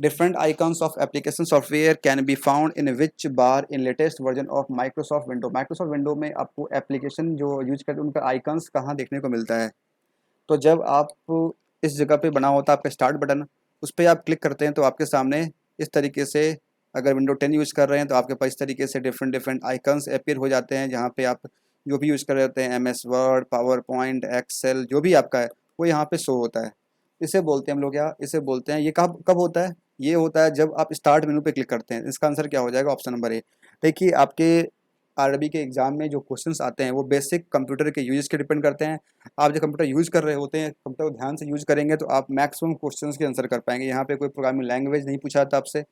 different icons of application software can be found in which bar in latest version of Microsoft window. Microsoft window में आपको एप्लीकेशन जो यूज करते हैं उनका आइकॉन्स कहाँ देखने को मिलता है? तो जब आप इस जगह पे बना होता है आपका स्टार्ट बटन, उस पर आप क्लिक करते हैं तो आपके सामने इस तरीके से, अगर विंडो 10 यूज़ कर रहे हैं तो आपके पास इस तरीके से डिफरेंट डिफरेंट आइकन्स अपीयर हो जाते हैं, जहाँ पे आप जो भी यूज़ कर रहे होते हैं, MS Word, PowerPoint, Excel, जो भी आपका है वो यहाँ पे शो होता है। इसे बोलते हैं हम लोग क्या, इसे बोलते हैं, ये कब कब होता है, ये होता है जब आप स्टार्ट मेनू पे क्लिक करते हैं। इसका आंसर क्या हो जाएगा, ऑप्शन नंबर ए। देखिए आपके आरबी के एग्जाम में जो क्वेश्चंस आते हैं वो बेसिक कंप्यूटर के यूजेस के डिपेंड करते हैं। आप जब कंप्यूटर यूज़ कर रहे होते हैं, कंप्यूटर को ध्यान से यूज़ करेंगे तो आप मैक्सिमम क्वेश्चंस के आंसर कर पाएंगे। यहाँ पे कोई प्रोग्रामिंग लैंग्वेज नहीं पूछा जाता आपसे,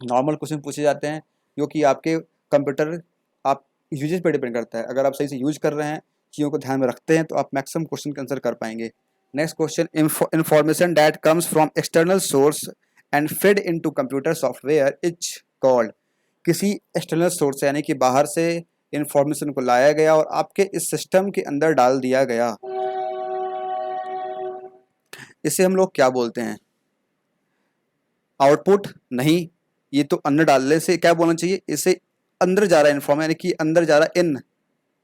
नॉर्मल क्वेश्चन पूछे जाते हैं जो कि आपके कंप्यूटर आप यूजेस पर डिपेंड करता है। अगर आप सही से यूज कर रहे हैं, चीज़ों को ध्यान में रखते हैं, तो आप मैक्सिमम क्वेश्चन का आंसर कर पाएंगे। Next question, information that comes from external source and fed into computer software is called. किसी एक्सटर्नल सोर्स से यानी कि बाहर से इंफॉर्मेशन को लाया गया और आपके इस सिस्टम के अंदर डाल दिया गया, इसे हम लोग क्या बोलते हैं, आउटपुट नहीं, ये तो अंदर डालने से क्या बोलना चाहिए, इसे अंदर जा रहा है इन्फॉर्म, यानी कि अंदर जा रहा है, इन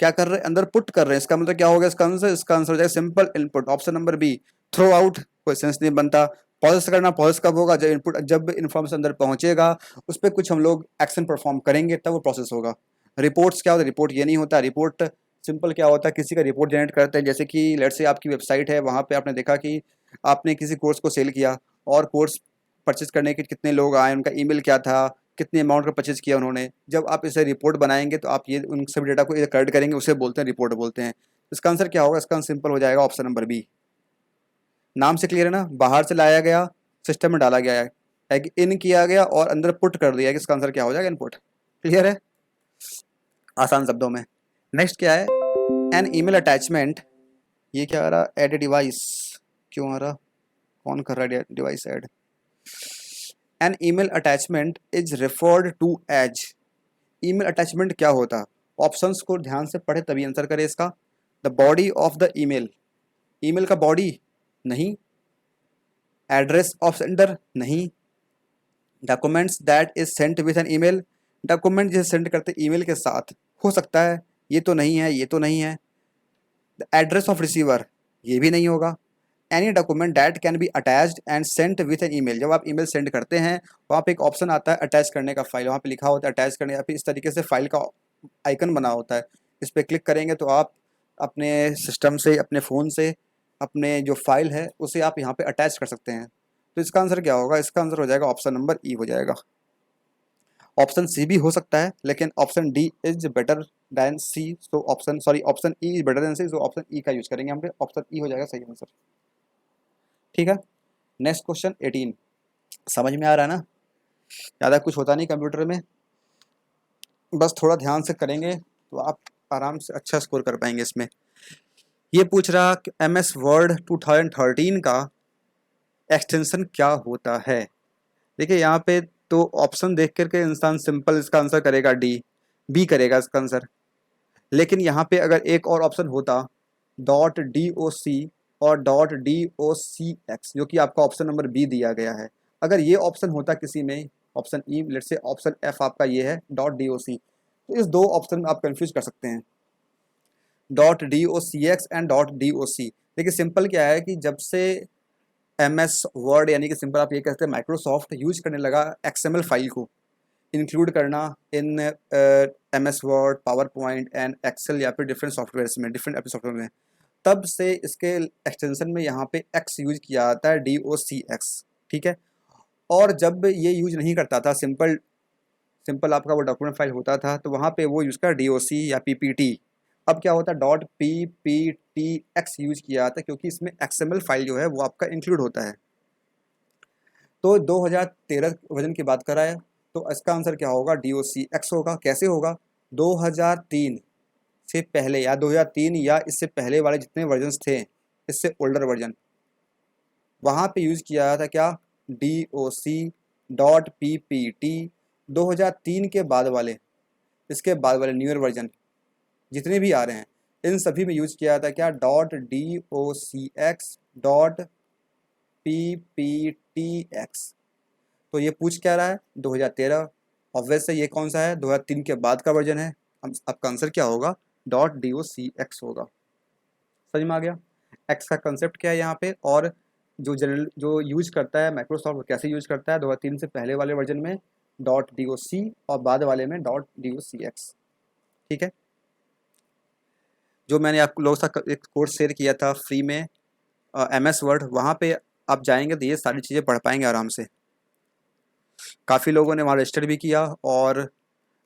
क्या कर रहे हैं, अंदर पुट कर रहे हैं। इसका मतलब क्या होगा, इसका आंसर हो जाएगा simple input, option number B. Throw out कोई सेंस नहीं बनता। पॉज करना, पॉज कब होगा, जब इनपुट, जब इन्फॉर्मेशन अंदर पहुंचेगा उस पर कुछ हम लोग एक्शन परफॉर्म करेंगे तब वो प्रोसेस होगा। रिपोर्ट्स क्या होता है, रिपोर्ट ये नहीं होता। रिपोर्ट सिंपल क्या होता है, किसी का रिपोर्ट जनरेट करते हैं, जैसे कि लेट से आपकी वेबसाइट है, वहाँ पे आपने देखा कि आपने किसी कोर्स को सेल किया और कोर्स परचेज करने के कितने लोग आए, उनका ईमेल क्या था, कितने अमाउंट का परचेज किया उन्होंने। जब आप इसे रिपोर्ट बनाएंगे तो आप ये उन सभी डेटा को कलेक्ट करेंगे, उसे बोलते हैं रिपोर्ट बोलते हैं। इसका आंसर क्या होगा, इसका आंसर सिंपल हो जाएगा ऑप्शन नंबर बी। नाम से क्लियर है ना, बाहर से लाया गया, सिस्टम में डाला गया है कि इन किया गया और अंदर पुट कर दिया है, कि इसका आंसर क्या हो जाएगा, इनपुट। क्लियर है, आसान शब्दों में। नेक्स्ट क्या है, एन ईमेल अटैचमेंट, ये क्या आ रहा, एड डिवाइस, क्यों आ रहा, कौन कर रहा है device add. An email attachment is referred to as, email attachment क्या होता, ऑप्शंस को ध्यान से पढ़े तभी आंसर करें इसका। The body of the email, email का बॉडी नहीं। एड्रेस ऑफ सेंडर नहीं। Documents that is sent with an email, document जिसे सेंड करते ईमेल के साथ, हो सकता है, ये तो नहीं है, ये तो नहीं है। द एड्रेस ऑफ रिसीवर, ये भी नहीं होगा। Any document that can be attached and sent with an email, जब आप ईमेल सेंड करते हैं वहाँ पे एक ऑप्शन आता है अटैच करने का, फाइल वहाँ पे लिखा होता है अटैच करने, या फिर इस तरीके से फाइल का आइकन बना होता है, इस पर क्लिक करेंगे तो आप अपने सिस्टम से, अपने फ़ोन से, अपने जो फाइल है उसे आप यहाँ पे अटैच कर सकते हैं। तो इसका आंसर क्या होगा, इसका आंसर हो जाएगा ऑप्शन नंबर ई हो जाएगा। ऑप्शन सी भी हो सकता है लेकिन option D is better than C, so option option E is better than C, so option E का यूज करेंगे हम पे, ऑप्शन ई हो जाएगा सही आंसर। ठीक है, नेक्स्ट क्वेश्चन 18, समझ में आ रहा है ना, ज़्यादा कुछ होता नहीं कंप्यूटर में, बस थोड़ा ध्यान से करेंगे तो आप आराम से अच्छा स्कोर कर पाएंगे इसमें। ये पूछ रहा कि MS वर्ड 2013 का एक्सटेंशन क्या होता है। देखिए यहाँ पे तो ऑप्शन देख करके इंसान सिंपल इसका आंसर करेगा डी, बी करेगा इसका आंसर। लेकिन यहाँ पे अगर एक और ऑप्शन होता, .doc और .docx, जो कि आपका ऑप्शन नंबर बी दिया गया है, अगर ये ऑप्शन होता किसी में, ऑप्शन ई, लेट से ऑप्शन एफ आपका ये है .doc, तो इस दो ऑप्शन में आप कंफ्यूज कर सकते हैं, .docx एंड .doc। देखिए सिंपल क्या है कि जब से MS वर्ड यानी कि सिंपल आप ये कहते हैं माइक्रोसॉफ्ट यूज करने लगा XML फाइल को इंक्लूड करना in MS Word, PowerPoint and Excel या फिर डिफरेंट सॉफ्टवेयर में, डिफरेंट एप्लीकेशन सॉफ्टवेयर में, तब से इसके एक्सटेंशन में यहाँ पे एक्स यूज किया जाता है, DOCX। ठीक है, और जब ये यूज नहीं करता था, सिंपल सिंपल आपका वो डॉक्यूमेंट फाइल होता था तो वहाँ पे वो यूज़ कर DOC या PPT। अब क्या होता है, .pptx यूज किया जाता है क्योंकि इसमें XML फाइल जो है वो आपका इंक्लूड होता है। तो 2013 वर्जन की बात कराए तो इसका आंसर क्या होगा, DOCX होगा। कैसे होगा, 2003 से पहले या 2003 या इससे पहले वाले जितने वर्जन्स थे, इससे ओल्डर वर्जन, वहाँ पे यूज़ किया जाता क्या, DOC.PPT। 2003 के बाद वाले, इसके बाद वाले न्यूअर वर्जन जितने भी आ रहे हैं, इन सभी में यूज़ किया जाता है क्या, .docx.PPTX। तो ये पूछ क्या रहा है, 2013, ऑब्वियस है ये कौन सा है, 2003 के बाद का वर्जन है। आपका आंसर क्या होगा, .docx होगा। समझ में आ गया एक्स का कंसेप्ट क्या है यहाँ पे, और जो जनरल जो यूज करता है माइक्रोसॉफ्ट कैसे यूज करता है, 2003 से पहले वाले वर्जन में .doc और बाद वाले में .docx। ठीक है, जो मैंने आप लोगों के साथ एक कोर्स शेयर किया था फ्री में, MS वर्ड, वहाँ पे आप जाएंगे तो ये सारी चीज़ें पढ़ पाएंगे आराम से। काफ़ी लोगों ने वहाँ रजिस्टर भी किया और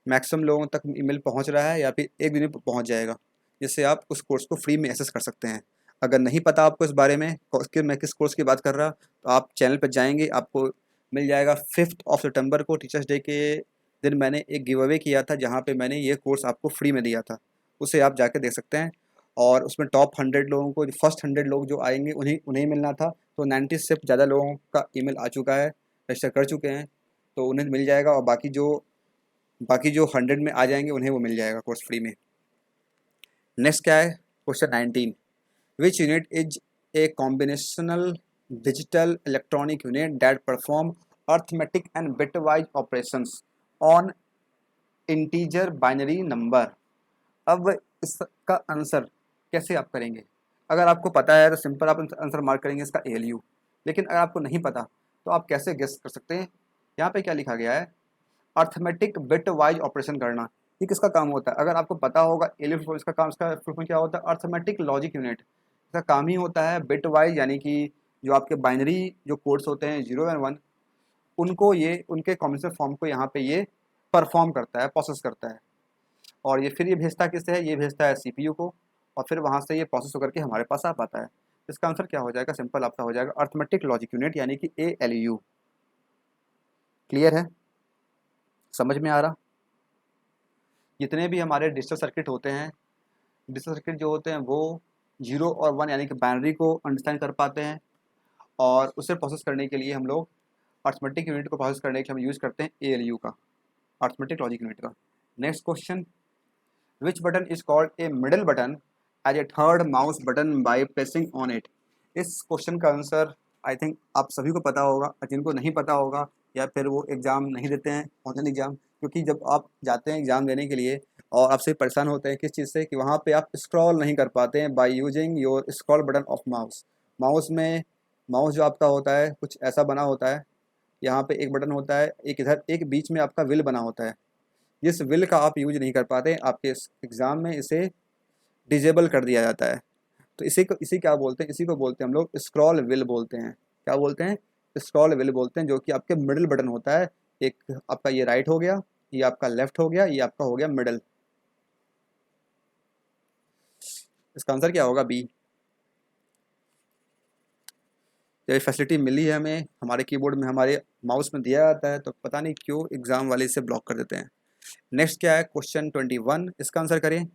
मैक्सिमम लोगों तक ईमेल पहुँच रहा है या फिर एक दिन में पहुँच जाएगा, जिससे आप उस कोर्स को फ्री में एक्सेस कर सकते हैं। अगर नहीं पता आपको इस बारे में कि मैं किस कोर्स की बात कर रहा, तो आप चैनल पर जाएंगे, आपको मिल जाएगा। 5 सितंबर को टीचर्स डे के दिन मैंने एक गिव अवे किया था, जहाँ पे मैंने ये कोर्स आपको फ्री में दिया था, उसे आप जाके देख सकते हैं। और उसमें टॉप 100 लोगों को, फर्स्ट 100 लोग जो आएंगे उन्हें उन्हें मिलना था, तो 90 से ज़्यादा लोगों का ईमेल आ चुका है, रजिस्टर कर चुके हैं, तो उन्हें मिल जाएगा। और बाकी जो 100 में आ जाएंगे उन्हें वो मिल जाएगा कोर्स फ्री में। नेक्स्ट क्या है, question 19, which unit is a combinational digital electronic unit that perform arithmetic and bitwise operations on integer binary number. अब इसका आंसर कैसे आप करेंगे? अगर आपको पता है तो सिंपल आप आंसर मार्क करेंगे इसका ALU, लेकिन अगर आपको नहीं पता तो आप कैसे गेस कर सकते हैं? यहाँ पे क्या लिखा गया है, अर्थमेटिक बिट वाइज ऑपरेशन करना। ये किसका काम होता है? अगर आपको पता होगा ALU इसका काम, इसका फुल फॉर्म क्या होता है, अर्थमेटिक लॉजिक यूनिट। इसका काम ही होता है बिट वाइज, यानी कि जो आपके बाइनरी जो कोड्स होते हैं 0 और 1, उनको ये उनके कॉम्बिनेशन फॉर्म को यहाँ पे ये परफॉर्म करता है, प्रोसेस करता है। और ये फिर ये भेजता किससे है, ये भेजता है CPU को, और फिर वहाँ से ये प्रोसेस होकर के हमारे पास आ पाता है। इसका आंसर क्या हो जाएगा, सिंपल आपका हो जाएगा अर्थमेटिक लॉजिक यूनिट, यानी कि ALU। क्लियर है, समझ में आ रहा? जितने भी हमारे डिजिटल सर्किट होते हैं, डिजिटल सर्किट जो होते हैं वो 0 और 1 यानी कि बाइनरी को अंडरस्टैंड कर पाते हैं, और उसे प्रोसेस करने के लिए हम लोग अर्थमेटिक यूनिट को प्रोसेस करने के लिए हम यूज़ करते हैं ALU का, अर्थमेटिक लॉजिक यूनिट का। Next question, which button is called a middle button as a third mouse button by pressing on it. इस क्वेश्चन का आंसर आई थिंक आप सभी को पता होगा, जिनको नहीं पता होगा या फिर वो एग्ज़ाम नहीं देते हैं ऑनलाइन एग्ज़ाम, क्योंकि जब आप जाते हैं एग्ज़ाम देने के लिए और आपसे परेशान होते हैं किस चीज़ से, कि वहाँ पे आप स्क्रॉल नहीं कर पाते हैं by using your scroll button of mouse. Mouse जो आपका होता है कुछ ऐसा बना होता है, यहाँ पे एक बटन होता है, एक इधर, एक बीच में आपका व्हील बना होता है। जिस व्हील का आप यूज नहीं कर पाते, आपके एग्ज़ाम में इसे डिजेबल कर दिया जाता है। तो इसी क्या बोलते हैं, इसी को बोलते हैं हम लोग स्क्रॉल व्हील बोलते हैं। क्या बोलते हैं? स्क्रॉल व्हील बोलते हैं, जो कि आपके मिडिल बटन होता है। एक आपका ये राइट हो गया, ये आपका लेफ्ट हो गया, ये आपका हो गया मिडिल। इसका आंसर क्या होगा? B। जब ये फैसिलिटी मिली है हमें, हमारे कीबोर्ड में, हमारे माउस में दिया जाता है, तो पता नहीं क्यों एग्ज़ाम वाले इसे ब्लॉक कर देते हैं। नेक्स्ट क्या है, क्वेश्चन 21, इसका आंसर करें,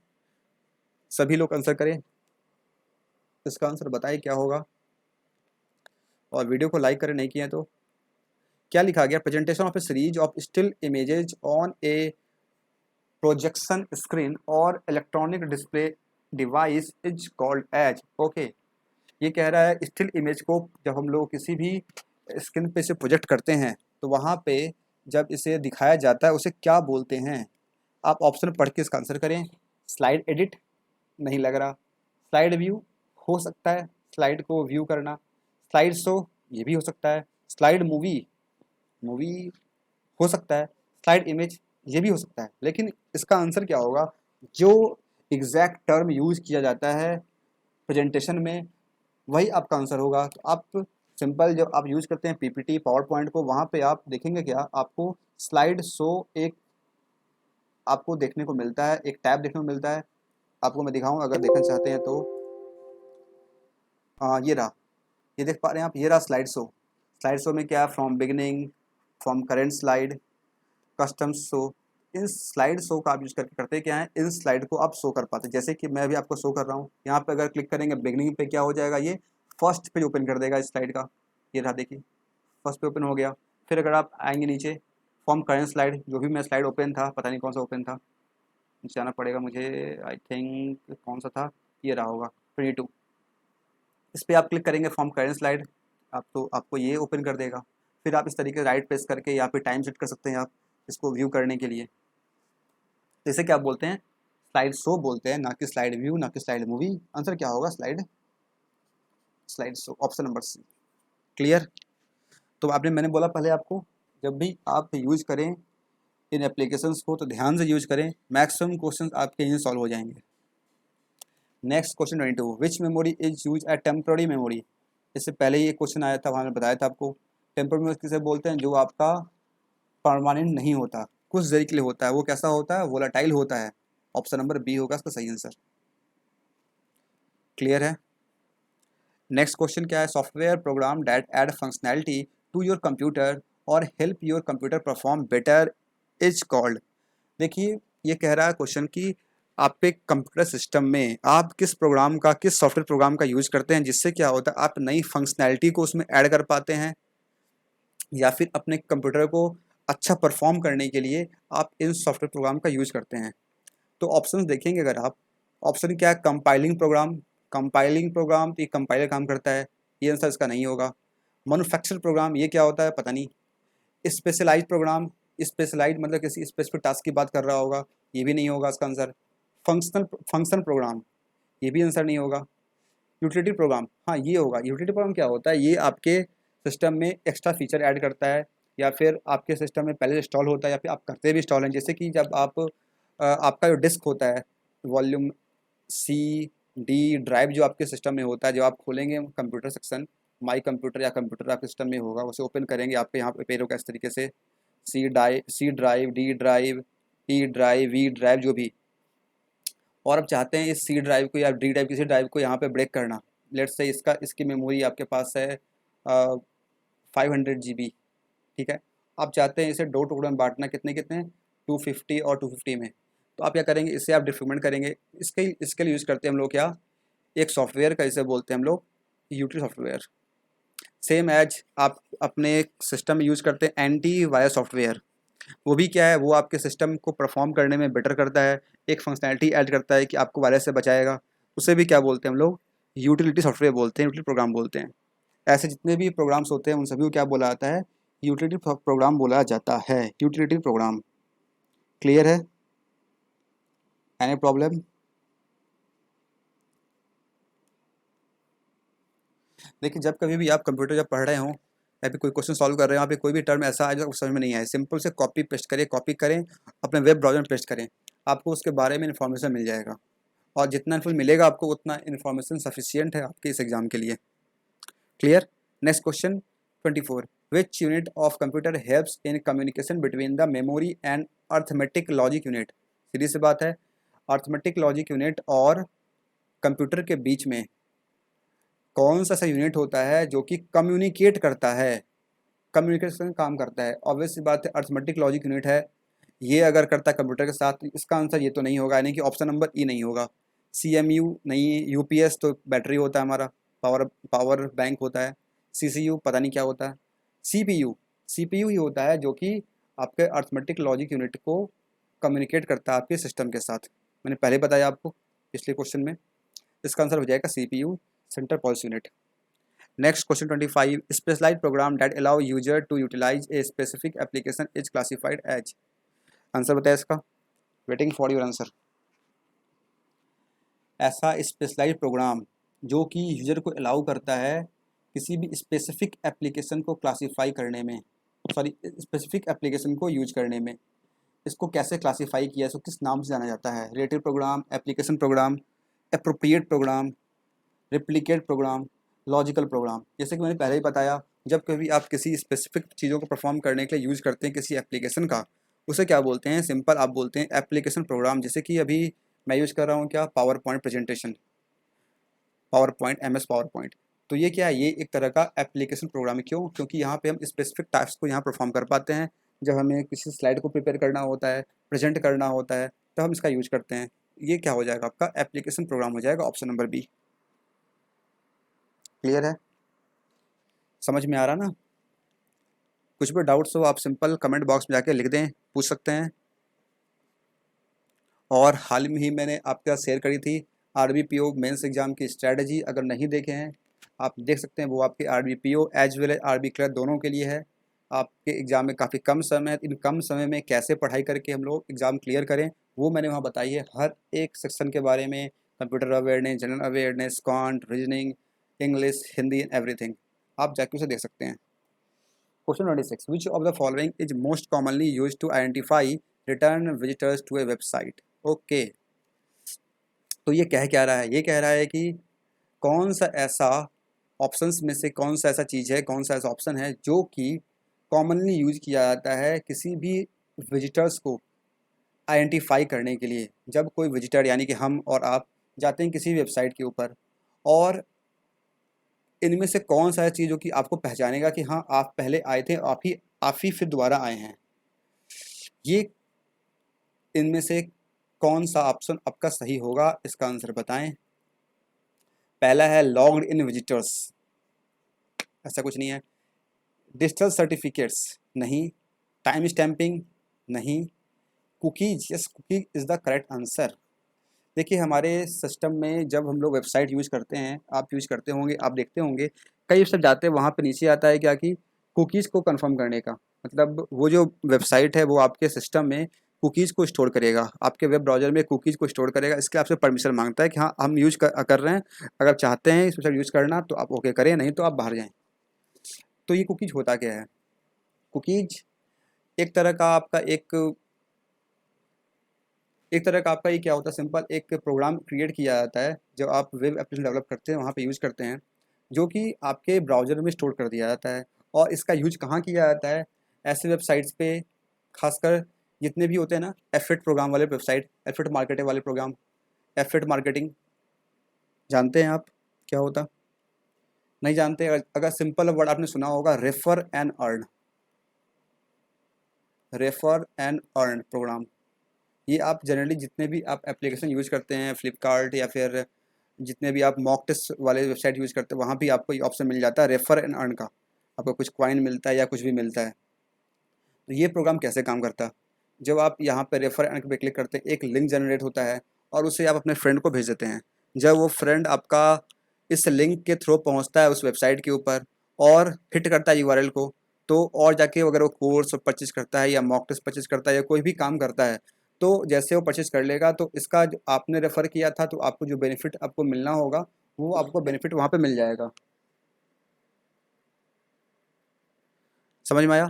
सभी लोग आंसर करें, इसका आंसर बताइए क्या होगा, और वीडियो को लाइक करें नहीं किया तो। क्या लिखा गया, presentation of a series of still images on a projection screen और electronic display device is called as. Okay, ये कह रहा है स्टिल इमेज को जब हम लोग किसी भी स्क्रीन पे से प्रोजेक्ट करते हैं, तो वहाँ पे जब इसे दिखाया जाता है उसे क्या बोलते हैं? आप ऑप्शन पढ़ के इसका आंसर करें। स्लाइड एडिट, नहीं लग रहा। स्लाइड व्यू हो सकता है, स्लाइड को व्यू करना। स्लाइड शो, ये भी हो सकता है। स्लाइड मूवी, मूवी हो सकता है। स्लाइड इमेज, ये भी हो सकता है। लेकिन इसका आंसर क्या होगा, जो एग्जैक्ट टर्म यूज किया जाता है प्रेजेंटेशन में, वही आपका आंसर होगा। तो आप सिंपल जब आप यूज करते हैं PPT पावर पॉइंट को, वहाँ पे आप देखेंगे क्या, आपको स्लाइड शो एक आपको देखने को मिलता है, एक टैब देखने को मिलता है। आपको मैं दिखाऊं अगर देखना चाहते हैं तो, ये रहा, ये देख पा रहे हैं आप, ये रहा स्लाइड शो। स्लाइड शो में क्या, from beginning, from current slide, custom show. In slide show का आप यूज करके करते क्या है, इन स्लाइड को आप शो कर पाते हैं। जैसे कि मैं अभी आपको शो कर रहा हूँ, यहाँ पे अगर क्लिक करेंगे बिगिनिंग पे, क्या हो जाएगा, ये फर्स्ट पेज ओपन कर देगा इस स्लाइड का। ये रहा, देखिए फर्स्ट पे ओपन हो गया। फिर अगर आप आएंगे नीचे, फॉर्म करेंट स्लाइड, जो भी मैं स्लाइड ओपन था, पता नहीं कौन सा ओपन था, नीचे आना पड़ेगा मुझे, आई थिंक कौन सा था, ये रहा होगा 22। इस पर आप क्लिक करेंगे फॉर्म करेंट स्लाइड, आप तो आपको ये ओपन कर देगा। फिर आप इस तरीके से राइट प्रेस करके यहाँ पे टाइम सेट कर सकते हैं आप इसको व्यू करने के लिए। तो इसे क्या बोलते हैं, स्लाइड शो बोलते हैं, ना कि स्लाइड व्यू, ना कि स्लाइड मूवी। आंसर क्या होगा, slide show, option number C। Clear? तो आपने, मैंने बोला पहले आपको, जब भी आप यूज करें इन एप्लीकेशंस को तो ध्यान से यूज करें, मैक्सिमम क्वेश्चंस आपके यहीं सॉल्व हो जाएंगे। Next question 22, which memory is use at temporary memory. इससे पहले ये क्वेश्चन आया था, वहाँ ने बताया था आपको टेम्प्रोरी मेमोरी किसे बोलते हैं, जो आपका परमानेंट नहीं होता, कुछ देर के लिए होता है। वो कैसा होता है, वोलाटाइल होता है। ऑप्शन नंबर बी होगा इसका सही आंसर। क्लियर है। नेक्स्ट क्वेश्चन क्या है, software program that add functionality to your computer और help your computer perform better is called. देखिए ये कह रहा है क्वेश्चन कि आपके कंप्यूटर सिस्टम में आप किस प्रोग्राम का, किस सॉफ्टवेयर प्रोग्राम का यूज करते हैं, जिससे क्या होता है आप नई फंक्शनैलिटी को उसमें ऐड कर पाते हैं, या फिर अपने कंप्यूटर को अच्छा परफॉर्म करने के लिए आप इन सॉफ्टवेयर प्रोग्राम का यूज करते हैं। तो ऑप्शंस देखेंगे अगर आप, ऑप्शन क्या है, कंपाइलिंग प्रोग्राम। कंपाइलिंग प्रोग्राम तो ये कंपाइलर काम करता है, ये आंसर इसका नहीं होगा। मैन्युफैक्चर प्रोग्राम, ये क्या होता है पता नहीं। स्पेशलाइज प्रोग्राम, स्पेशलाइज मतलब किसी स्पेसिफिक टास्क की बात कर रहा होगा, ये भी नहीं होगा इसका आंसर। फंक्शन प्रोग्राम, ये भी आंसर नहीं होगा। यूटिलिटी प्रोग्राम, हाँ ये होगा। यूटिलिटी प्रोग्राम क्या होता है, ये आपके सिस्टम में एक्स्ट्रा फीचर ऐड करता है, या फिर आपके सिस्टम में पहले इंस्टॉल होता है, या फिर आप करते भी इंस्टॉल हैं। जैसे कि जब आप आपका जो डिस्क होता है, वॉल्यूम सी डी ड्राइव जो आपके सिस्टम में होता है, जब आप खोलेंगे कंप्यूटर सेक्शन, माई कंप्यूटर या कंप्यूटर आपके सिस्टम में होगा, उसे ओपन करेंगे, आपके यहाँ पे पेज होगा इस तरीके से, C drive, D drive, E drive, V drive जो भी। और आप चाहते हैं इस सी ड्राइव को या डी ड्राइव, किसी ड्राइव को यहाँ पे ब्रेक करना। लेट्स से इसकी मेमोरी आपके पास है 500 GB, ठीक है। आप चाहते हैं इसे दो टुकड़ों में बांटना, कितने कितने, 250 और 250 में। तो आप क्या करेंगे, इससे आप डिफ्रेगमेंट करेंगे। इसके लिए यूज़ करते हैं हम लोग क्या, एक सॉफ्टवेयर का, इसे बोलते हैं हम लोग यूटिलिटी सॉफ्टवेयर। सेम एज आप अपने सिस्टम में यूज़ करते हैं एंटी वायरस सॉफ्टवेयर। वो भी क्या है, वो आपके सिस्टम को परफॉर्म करने में बेटर करता है, एक फंक्शनैलिटी ऐड करता है कि आपको वायरस से बचाएगा। उसे भी क्या बोलते हैं हम लोग, यूटिलिटी सॉफ्टवेयर बोलते हैं, यूटिलिटी प्रोग्राम बोलते हैं। ऐसे जितने भी प्रोग्राम्स होते हैं उन सभी को क्या बोला जाता है, यूटिलिटी प्रोग्राम बोला जाता है, यूटिलिटी प्रोग्राम। क्लियर है, एनी प्रॉब्लम। देखिए जब कभी भी आप कंप्यूटर जब पढ़ रहे हों, या फिर कोई क्वेश्चन सॉल्व कर रहे हो, यहाँ पे कोई भी टर्म ऐसा आए जो समझ में नहीं आए, सिंपल से कॉपी पेस्ट करें, कॉपी करें, अपने वेब ब्राउज़र में पेस्ट करें, आपको उसके बारे में इन्फॉर्मेशन मिल जाएगा। और जितना इन्फॉर्मेशन मिलेगा आपको, उतना इन्फॉर्मेशन सफिशियंट है आपके इस एग्जाम के लिए। Clear. Next question 24, which unit of computer helps in communication between the memory and arithmetic logic unit. सीधी सी बात है, अर्थमेटिक लॉजिक यूनिट और कंप्यूटर के बीच में कौन सा ऐसा यूनिट होता है जो कि कम्युनिकेट करता है, कम्युनिकेशन काम करता है। ऑब्वियस सी बात है अर्थमेटिक लॉजिक यूनिट है, ये अगर करता है कंप्यूटर के साथ, इसका आंसर ये तो नहीं होगा, यानी कि ऑप्शन नंबर ई नहीं होगा। CMU नहीं, UPS तो बैटरी होता है हमारा, पावर पावर बैंक होता है। CCU पता नहीं क्या होता है। CPU ही होता है जो कि आपके अर्थमेटिक लॉजिक यूनिट को कम्युनिकेट करता है आपके सिस्टम के साथ। मैंने पहले बताया आपको पिछले क्वेश्चन में, इसका आंसर हो जाएगा CPU, central processing unit. Next question 25, specialised program that allow user to utilise a specific application is classified as. Answer बताया इसका, वेटिंग फॉर योर आंसर। ऐसा स्पेशलाइज्ड प्रोग्राम जो कि यूजर को अलाउ करता है किसी भी स्पेसिफिक एप्लीकेशन को क्लासीफाई करने में, सॉरी स्पेसिफिक एप्लीकेशन को यूज करने में, इसको कैसे क्लासीफाई किया, इसको किस नाम से जाना जाता है, relative program, application program, appropriate program, replicate program, logical program. जैसे कि मैंने पहले ही बताया, जब कभी आप किसी स्पेसिफिक चीज़ों को परफॉर्म करने के लिए यूज़ करते हैं किसी एप्लीकेशन का, उसे क्या बोलते हैं, सिंपल आप बोलते हैं एप्लीकेशन प्रोग्राम। जैसे कि अभी मैं यूज़ कर रहा हूँ क्या, power point presentation, power point, MS power point. तो ये क्या है, ये एक तरह का एप्लीकेशन प्रोग्राम है। क्यों, क्योंकि यहाँ पे हम स्पेसिफिक टास्क को यहाँ परफॉर्म कर पाते हैं। जब हमें किसी स्लाइड को प्रिपेयर करना होता है, प्रेजेंट करना होता है, तो हम इसका यूज करते हैं। ये क्या हो जाएगा, आपका एप्लीकेशन प्रोग्राम हो जाएगा, ऑप्शन नंबर बी। क्लियर है, समझ में आ रहा ना। कुछ भी डाउट्स हो आप सिंपल कमेंट बॉक्स में जाके लिख दें, पूछ सकते हैं। और हाल में ही मैंने आपके साथ शेयर करी थी RBPO मेंस एग्जाम की स्ट्रैटेजी, अगर नहीं देखे हैं आप देख सकते हैं। वो आपके RBPO as well as RB clerk दोनों के लिए है। आपके एग्ज़ाम में काफ़ी कम समय है, इन कम समय में कैसे पढ़ाई करके हम लोग एग्ज़ाम क्लियर करें, वो मैंने वहाँ बताई है, हर एक सेक्शन के बारे में, computer awareness, general awareness, quant, reasoning, English, Hindi, everything. आप जाके उसे देख सकते हैं। Question 26, which of the following is most commonly use to identify return visitors to a website. Okay, तो ये कह क्या रहा है, ये कह रहा है कि कौन सा ऐसा ऑप्शंस में से कौन सा ऐसा चीज़ है, कौन सा ऐसा ऑप्शन है जो कि कॉमनली यूज किया जाता है किसी भी विजिटर्स को आइडेंटिफाई करने के लिए। जब कोई विजिटर यानी कि हम और आप जाते हैं किसी वेबसाइट के ऊपर, और इनमें से कौन सा चीज़ जो कि आपको पहचानेगा कि हाँ आप पहले आए थे, आप ही फिर दोबारा आए हैं, ये इनमें से कौन सा ऑप्शन आपका सही होगा, इसका आंसर बताएं। पहला है लॉग्ड इन विजिटर्स, ऐसा कुछ नहीं है। डिजिटल सर्टिफिकेट्स, नहीं। टाइम स्टैंपिंग, नहीं। Cookies, yes cookie is the correct answer. देखिए हमारे सिस्टम में जब हम लोग वेबसाइट यूज़ करते हैं, आप यूज़ करते होंगे, आप देखते होंगे कई वेबसाइट जाते हैं, वहाँ पे नीचे आता है क्या कि कुकीज़ को कंफर्म करने का, मतलब वो जो वेबसाइट है वो आपके सिस्टम में कुकीज़ को स्टोर करेगा, आपके वेब ब्राउज़र में कुकीज़ को स्टोर करेगा। इसके आपसे परमिशन मांगता है कि हाँ हम यूज़ कर रहे हैं, अगर चाहते हैं इस वेबसाइट यूज़ करना तो आप ओके करें, नहीं तो आप बाहर जाएँ। तो ये कुकीज़ होता क्या है? कुकीज़ एक तरह का आपका ये क्या होता है, सिंपल एक प्रोग्राम क्रिएट किया जाता है जब आप वेब एप्लीकेशन डेवलप करते हैं, वहाँ पे यूज़ करते हैं, जो कि आपके ब्राउज़र में स्टोर कर दिया जाता है। और इसका यूज कहाँ किया जाता है? ऐसे वेबसाइट्स पे, खासकर जितने भी होते हैं ना एफिट प्रोग्राम वाले वेबसाइट, एफिट मार्केटिंग वाले प्रोग्राम। एफिट मार्केटिंग जानते हैं आप क्या होता? नहीं जानते? अगर सिंपल वर्ड आपने सुना होगा, refer and earn. Refer and earn program, ये आप जनरली जितने भी आप एप्लीकेशन यूज़ करते हैं, फ्लिपकार्ट या फिर जितने भी आप मॉक टेस्ट वाले वेबसाइट यूज़ करते हैं, वहाँ भी आपको ये ऑप्शन मिल जाता है रेफर एंड अर्न का, आपको कुछ कॉइन मिलता है या कुछ भी मिलता है। तो ये प्रोग्राम कैसे काम करता है? जब आप यहाँ पे रेफर एंड पे क्लिक करते हैं, एक लिंक जनरेट होता है और उसे आप अपने फ्रेंड को भेज देते हैं। जब वो फ्रेंड आपका इस लिंक के थ्रू पहुँचता है उस वेबसाइट के ऊपर और हिट करता है यूआरएल को, तो और जाके अगर वो कोर्स परचेज करता है या मॉक टेस्ट परचेज करता है या कोई भी काम करता है, तो जैसे वो परचेज कर लेगा तो इसका जो आपने रेफ़र किया था तो आपको जो बेनिफिट आपको मिलना होगा, वो आपको बेनिफिट वहाँ पे मिल जाएगा। समझ में आया?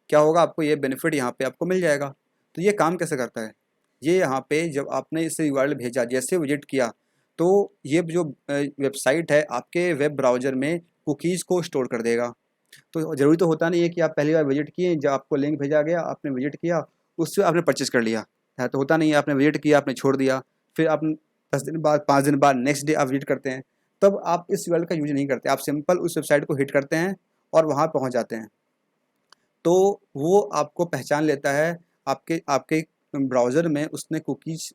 क्या होगा, आपको ये बेनिफिट यहाँ पे आपको मिल जाएगा। तो ये काम कैसे करता है? ये यहाँ पे जब आपने इसे यूआरएल भेजा, जैसे विजिट किया, तो ये जो वेबसाइट है आपके वेब ब्राउज़र में कुकीज़ को स्टोर कर देगा। तो ज़रूरी तो होता नहीं है कि आप पहली बार विजिट किए, जब आपको लिंक भेजा गया, आपने विजिट किया, उससे आपने परचेज़ कर लिया। है तो होता नहीं है, आपने विजिट किया, आपने छोड़ दिया, फिर आप 10 दिन बाद, 5 दिन बाद, नेक्स्ट डे आप विजिट करते हैं, तब आप इस यूआरएल का यूज़ नहीं करते। आप सिंपल उस वेबसाइट को हिट करते हैं और वहाँ पहुँच जाते हैं। तो वो आपको पहचान लेता है, आपके आपके ब्राउज़र में उसने कुकीज़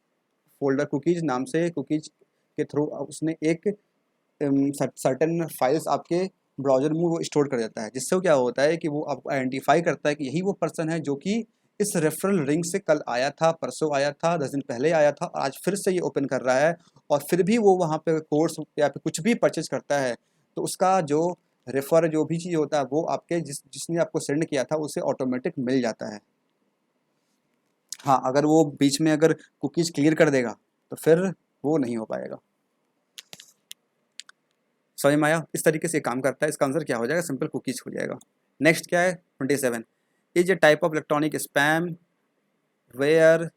फ़ोल्डर, कुकीज़ नाम से, कुकीज़ के थ्रू उसने एक सर्टेन फाइल्स आपके ब्राउज़र में वो स्टोर कर देता है, जिससे वो क्या होता है कि वो आपको आइडेंटिफ़ाई करता है कि यही वो पर्सन है जो कि इस रेफ़रल लिंक से कल आया था, परसों आया था, 10 दिन पहले आया था और आज फिर से ये ओपन कर रहा है, और फिर भी वो वहाँ पे कोर्स या फिर कुछ भी परचेज़ करता है, तो उसका जो रेफ़र जो भी चीज़ होता है वो आपके जिसने आपको सेंड किया था उसे ऑटोमेटिक मिल जाता है। हाँ, अगर वो बीच में अगर कुकीज़ क्लियर कर देगा तो फिर वो नहीं हो पाएगा। समझ में आया? इस तरीके से काम करता है। इसका आंसर क्या हो जाएगा? सिंपल कुकीज़ हो जाएगा। नेक्स्ट क्या है? 27 is a type of electronic spam where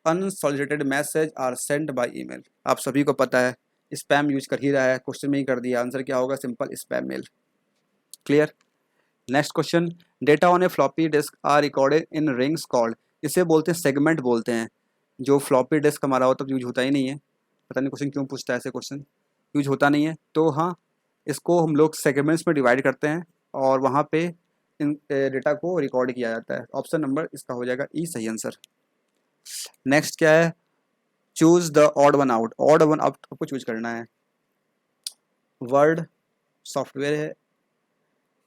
unsolicited message are send by email. आप सभी को पता है, स्पैम यूज कर ही रहा है, क्वेश्चन में ही कर दिया। आंसर क्या होगा? Simple spam mail. Clear? Next question, data on a floppy disk are recorded in rings called. इसे बोलते हैं सेगमेंट बोलते हैं। जो फ्लॉपी डिस्क हमारा होता है यूज होता ही नहीं है, पता नहीं क्वेश्चन क्यों पूछता है, ऐसे क्वेश्चन यूज होता नहीं है। तो हाँ, इसको हम लोग सेगमेंट्स में डिवाइड करते हैं और वहाँ पे इन डेटा को रिकॉर्ड किया जाता है। ऑप्शन नंबर इसका हो जाएगा ई, सही आंसर। नेक्स्ट क्या है? Choose the odd one out. Odd one out आपको चूज करना है। वर्ड सॉफ्टवेयर है,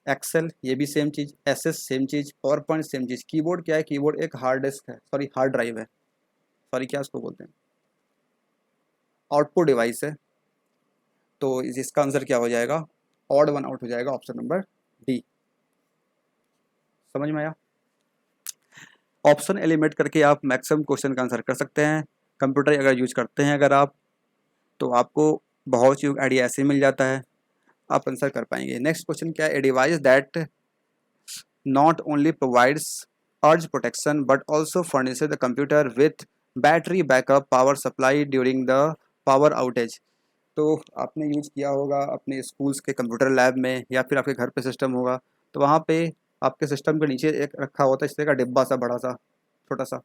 एक्सेल ये भी सेम चीज़, एसएस सेम चीज़, पावर पॉइंट सेम चीज़। कीबोर्ड क्या है? कीबोर्ड एक हार्ड डिस्क है, सॉरी हार्ड ड्राइव है, सॉरी क्या उसको बोलते हैं, आउटपुट डिवाइस है। तो इसका आंसर क्या हो जाएगा? ऑड वन आउट हो जाएगा, ऑप्शन नंबर डी। समझ में आया? ऑप्शन एलिमिनेट करके आप मैक्सिमम क्वेश्चन का आंसर कर सकते हैं। कंप्यूटर अगर यूज करते हैं अगर आप, तो आपको बहुत सी आइडिया ऐसे मिल जाता है, आप आंसर कर पाएंगे। नेक्स्ट क्वेश्चन क्या है? A device that not only provides urge protection but also furnishes the computer with battery backup power supply during the power outage. तो आपने यूज़ किया होगा अपने स्कूल्स के कंप्यूटर लैब में, या फिर आपके घर पे सिस्टम होगा, तो वहाँ पे आपके सिस्टम के नीचे एक रखा होता है इस तरह का डिब्बा सा, बड़ा सा, छोटा सा,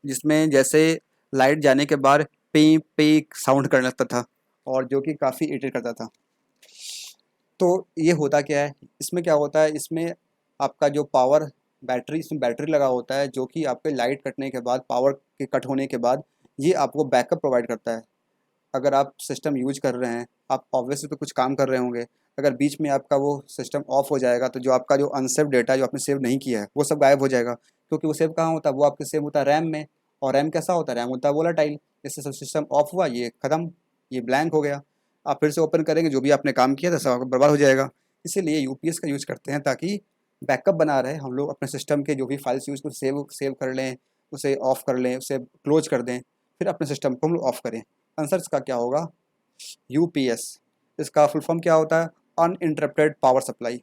जिसमें जैसे लाइट जाने के बाद पी पी साउंड करने लगता था, और जो कि काफ़ी इरिटेट करता था। तो ये होता क्या है, इसमें क्या होता है, इसमें आपका जो पावर बैटरी, इसमें बैटरी लगा होता है, जो कि आपके लाइट कटने के बाद, पावर के कट होने के बाद, ये आपको बैकअप प्रोवाइड करता है। अगर आप सिस्टम यूज कर रहे हैं, आप ऑब्वियसली तो कुछ काम कर रहे होंगे, अगर बीच में आपका वो सिस्टम ऑफ हो जाएगा, तो जो आपका जो अनसेव डेटा जो आपने सेव नहीं किया है, वो सब गायब हो जाएगा। क्योंकि वो सेव कहाँ होता है, वो आपके सेव होता है रैम में, और रैम कैसा होता है, रैम होता है वोलाटाइल। जैसे सिस्टम ऑफ हुआ, ये ख़त्म, ये ब्लैंक हो गया, आप फिर से ओपन करेंगे, जो भी आपने काम किया था सब आपका बर्बाद हो जाएगा। इसीलिए यूपीएस का यूज़ करते हैं, ताकि बैकअप बना रहे, हम लोग अपने सिस्टम के जो भी फाइल्स यूज़ को सेव सेव कर लें, उसे ऑफ कर लें, उसे क्लोज कर दें, फिर अपने सिस्टम को हम लोग ऑफ करें। आंसर इसका क्या होगा, यूपीएस। इसका फुल फॉर्म क्या होता है, अनइंटरप्टेड पावर सप्लाई।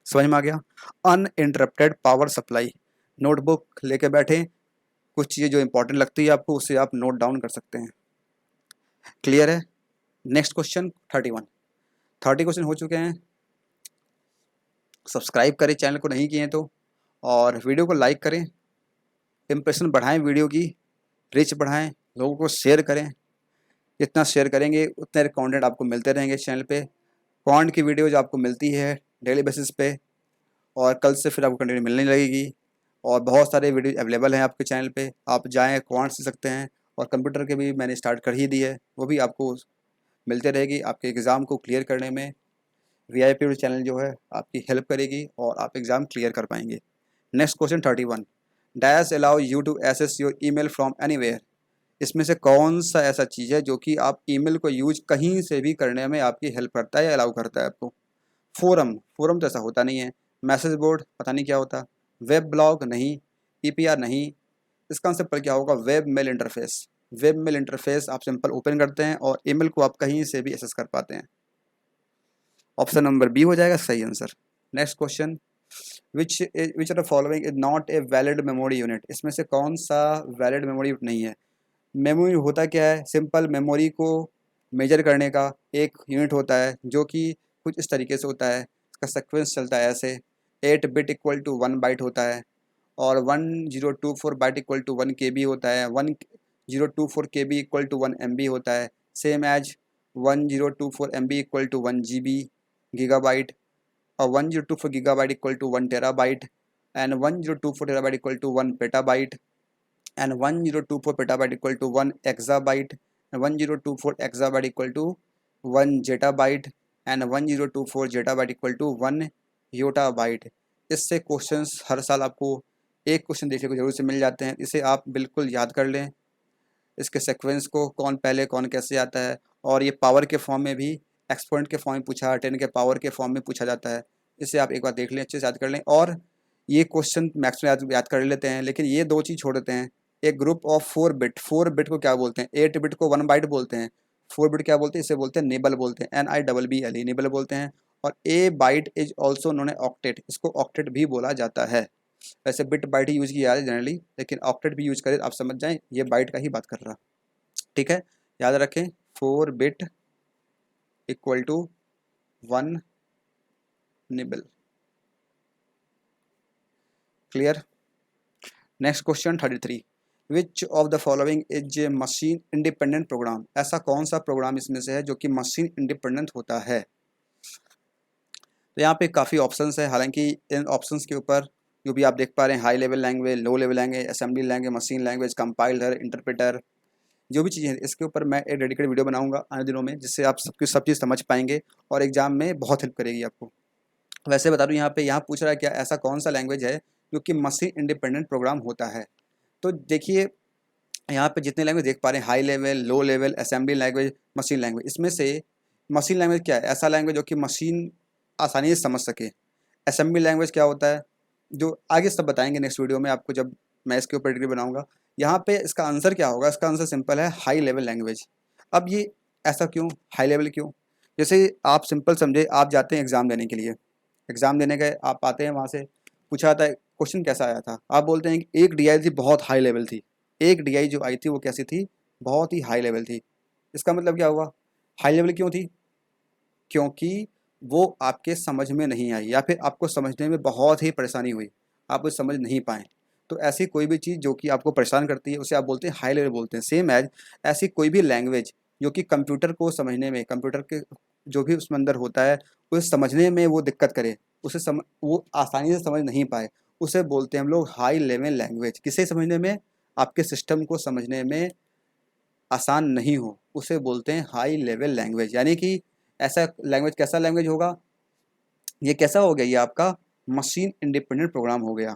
समझ में आ गया, अनइंटरप्टेड पावर सप्लाई। नोटबुक लेके बैठे, कुछ चीज़ें जो इंपॉर्टेंट लगती है आपको, उसे आप नोट डाउन कर सकते हैं। क्लियर है। नेक्स्ट क्वेश्चन 31, 30 क्वेश्चन हो चुके हैं। सब्सक्राइब करें चैनल को नहीं किए हैं तो, और वीडियो को लाइक करें, इम्प्रेशन बढ़ाएं, वीडियो की रीच बढ़ाएं, लोगों को शेयर करें। जितना शेयर करेंगे उतने कंटेंट आपको मिलते रहेंगे चैनल पे। क्वांट की वीडियो जो आपको मिलती है डेली बेसिस पे, और कल से फिर आपको कंटेंट मिलने लगेगी, और बहुत सारे वीडियो अवेलेबल हैं आपके चैनल पे, आप जाएं क्वांट सीख सकते हैं। और कंप्यूटर के भी मैंने स्टार्ट कर ही दी है, वो भी आपको मिलते रहेगी आपके एग्ज़ाम को क्लियर करने में। वीआईपी चैनल जो है आपकी हेल्प करेगी, और आप एग्ज़ाम क्लियर कर पाएंगे। Next question 31, dash allow you to access your email from anywhere. इसमें से कौन सा ऐसा चीज़ है जो कि आप ईमेल को यूज कहीं से भी करने में आपकी हेल्प करता है या अलाउ करता है आपको। फोरम, फोरम तो ऐसा होता नहीं है। मैसेज बोर्ड पता नहीं क्या होता। वेब ब्लॉग नहीं। ईपीआर नहीं। इसका सिंपल क्या होगा, web mail interface. Web mail interface आप सिंपल ओपन करते हैं और ईमेल को आप कहीं से भी एक्सेस कर पाते हैं। ऑप्शन नंबर बी हो जाएगा सही answer. Next question, which are the following is not a valid memory unit. इसमें से कौन सा वैलिड मेमोरी यूनिट नहीं है। मेमोरी होता क्या है, सिंपल मेमोरी को मेजर करने का एक यूनिट होता है, जो कि कुछ इस तरीके से होता है, इसका सीक्वेंस चलता है ऐसे। 8 बिट इक्वल टू 1 बाइट होता है, और 1024 बाइट इक्वल टू 1 KB होता है, 1024 KB इक्वल टू 1 MB होता है, same as 1024 MB equal to 1 GB gigabyte, और 1024 gigabyte equal to 1 terabyte, and 1024 terabyte equal to 1 petabyte, and 1024 petabyte equal to 1 exabyte, and 1024 exabyte equal to 1 zettabyte, and 1024 zettabyte equal to 1 yottabyte। इससे questions हर साल आपको एक question देखने को जरूर से मिल जाते हैं, इसे आप बिल्कुल याद कर लें, इसके सीक्वेंस को, कौन पहले कौन कैसे आता है। और ये पावर के फॉर्म में भी, एक्सपोनेंट के फॉर्म में पूछा, 10 के पावर के फॉर्म में पूछा जाता है। इसे आप एक बार देख लें, अच्छे से याद कर लें, और ये क्वेश्चन मैक्स में याद कर लेते हैं। लेकिन ये दो चीज़ छोड़ देते हैं, एक ग्रुप ऑफ 4 बिट, 4 बिट को क्या बोलते हैं, 8 बिट को 1 बाइट बोलते हैं, 4 बिट क्या बोलते हैं, इसे बोलते हैं निबल बोलते हैं, NIBBLE निबल बोलते हैं। और ए bite is also known A octet, इसको ऑक्टेट भी बोला जाता है। वैसे बिट बाइट ही यूज़ किया है जनरली, लेकिन ऑक्टेट भी यूज करें, आप समझ जाएं ये बाइट का ही बात कर रहा। ठीक है, याद रखें, 4 bit equal to 1 nibble. Clear. Next question 33, which of the following is a machine independent program. ऐसा कौन सा प्रोग्राम इसमें से है जो कि मशीन इंडिपेंडेंट होता है। तो यहाँ पे काफ़ी ऑप्शंस है, हालांकि इन ऑप्शंस के ऊपर जो भी आप देख पा रहे हैं, high level language, low level language, assembly language, machine language, compiler, interpreter, जो भी चीज़ें हैं, इसके ऊपर मैं एक डेडिकेटेड वीडियो बनाऊंगा आने दिनों में, जिससे आप सब चीज़ समझ पाएंगे और एग्जाम में बहुत हेल्प करेगी आपको। वैसे बता दूं, यहाँ पूछ रहा है क्या ऐसा कौन सा लैंग्वेज है जो कि मशीन इंडिपेंडेंट प्रोग्राम होता है। तो देखिए, यहाँ पे जितने लैंग्वेज देख पा रहे हैं, high level, low level, assembly language, machine language, इसमें से मशीन लैंग्वेज क्या है, ऐसा लैंग्वेज जो कि मशीन आसानी से समझ सके। असेंबली लैंग्वेज क्या होता है, जो आगे सब बताएंगे नेक्स्ट वीडियो में आपको, जब मैं इसके ऊपर डिग्री बनाऊंगा। यहाँ पे इसका आंसर क्या होगा, इसका आंसर सिंपल है, हाई लेवल लैंग्वेज। अब ये ऐसा क्यों, हाई लेवल क्यों, जैसे आप सिंपल समझे, आप जाते हैं एग्ज़ाम देने के लिए, एग्ज़ाम देने गए, आप आते हैं, वहाँ से पूछा जाता है क्वेश्चन कैसा आया था, आप बोलते हैं कि एक DI थी बहुत हाई लेवल थी। एक DI जो आई थी वो कैसी थी, बहुत ही हाई लेवल थी। इसका मतलब क्या हुआ, हाई लेवल क्यों थी, क्योंकि वो आपके समझ में नहीं आई या फिर आपको समझने में बहुत ही परेशानी हुई, आप उसे समझ नहीं पाए। तो ऐसी कोई भी चीज़ जो कि आपको परेशान करती है उसे आप बोलते हैं हाई लेवल बोलते हैं। सेम एज ऐसी कोई भी लैंग्वेज जो कि कंप्यूटर को समझने में, कंप्यूटर के जो भी उसमें अंदर होता है उसे समझने में वो दिक्कत करे, वो आसानी से समझ नहीं पाए, उसे बोलते हैं हम लोग हाई लेवल लैंग्वेज। किसे समझने में, आपके सिस्टम को समझने में आसान नहीं हो, उसे बोलते हैं हाई लेवल लैंग्वेज। यानी कि ऐसा लैंग्वेज, कैसा लैंग्वेज होगा, ये कैसा हो गया, ये आपका मशीन इंडिपेंडेंट प्रोग्राम हो गया।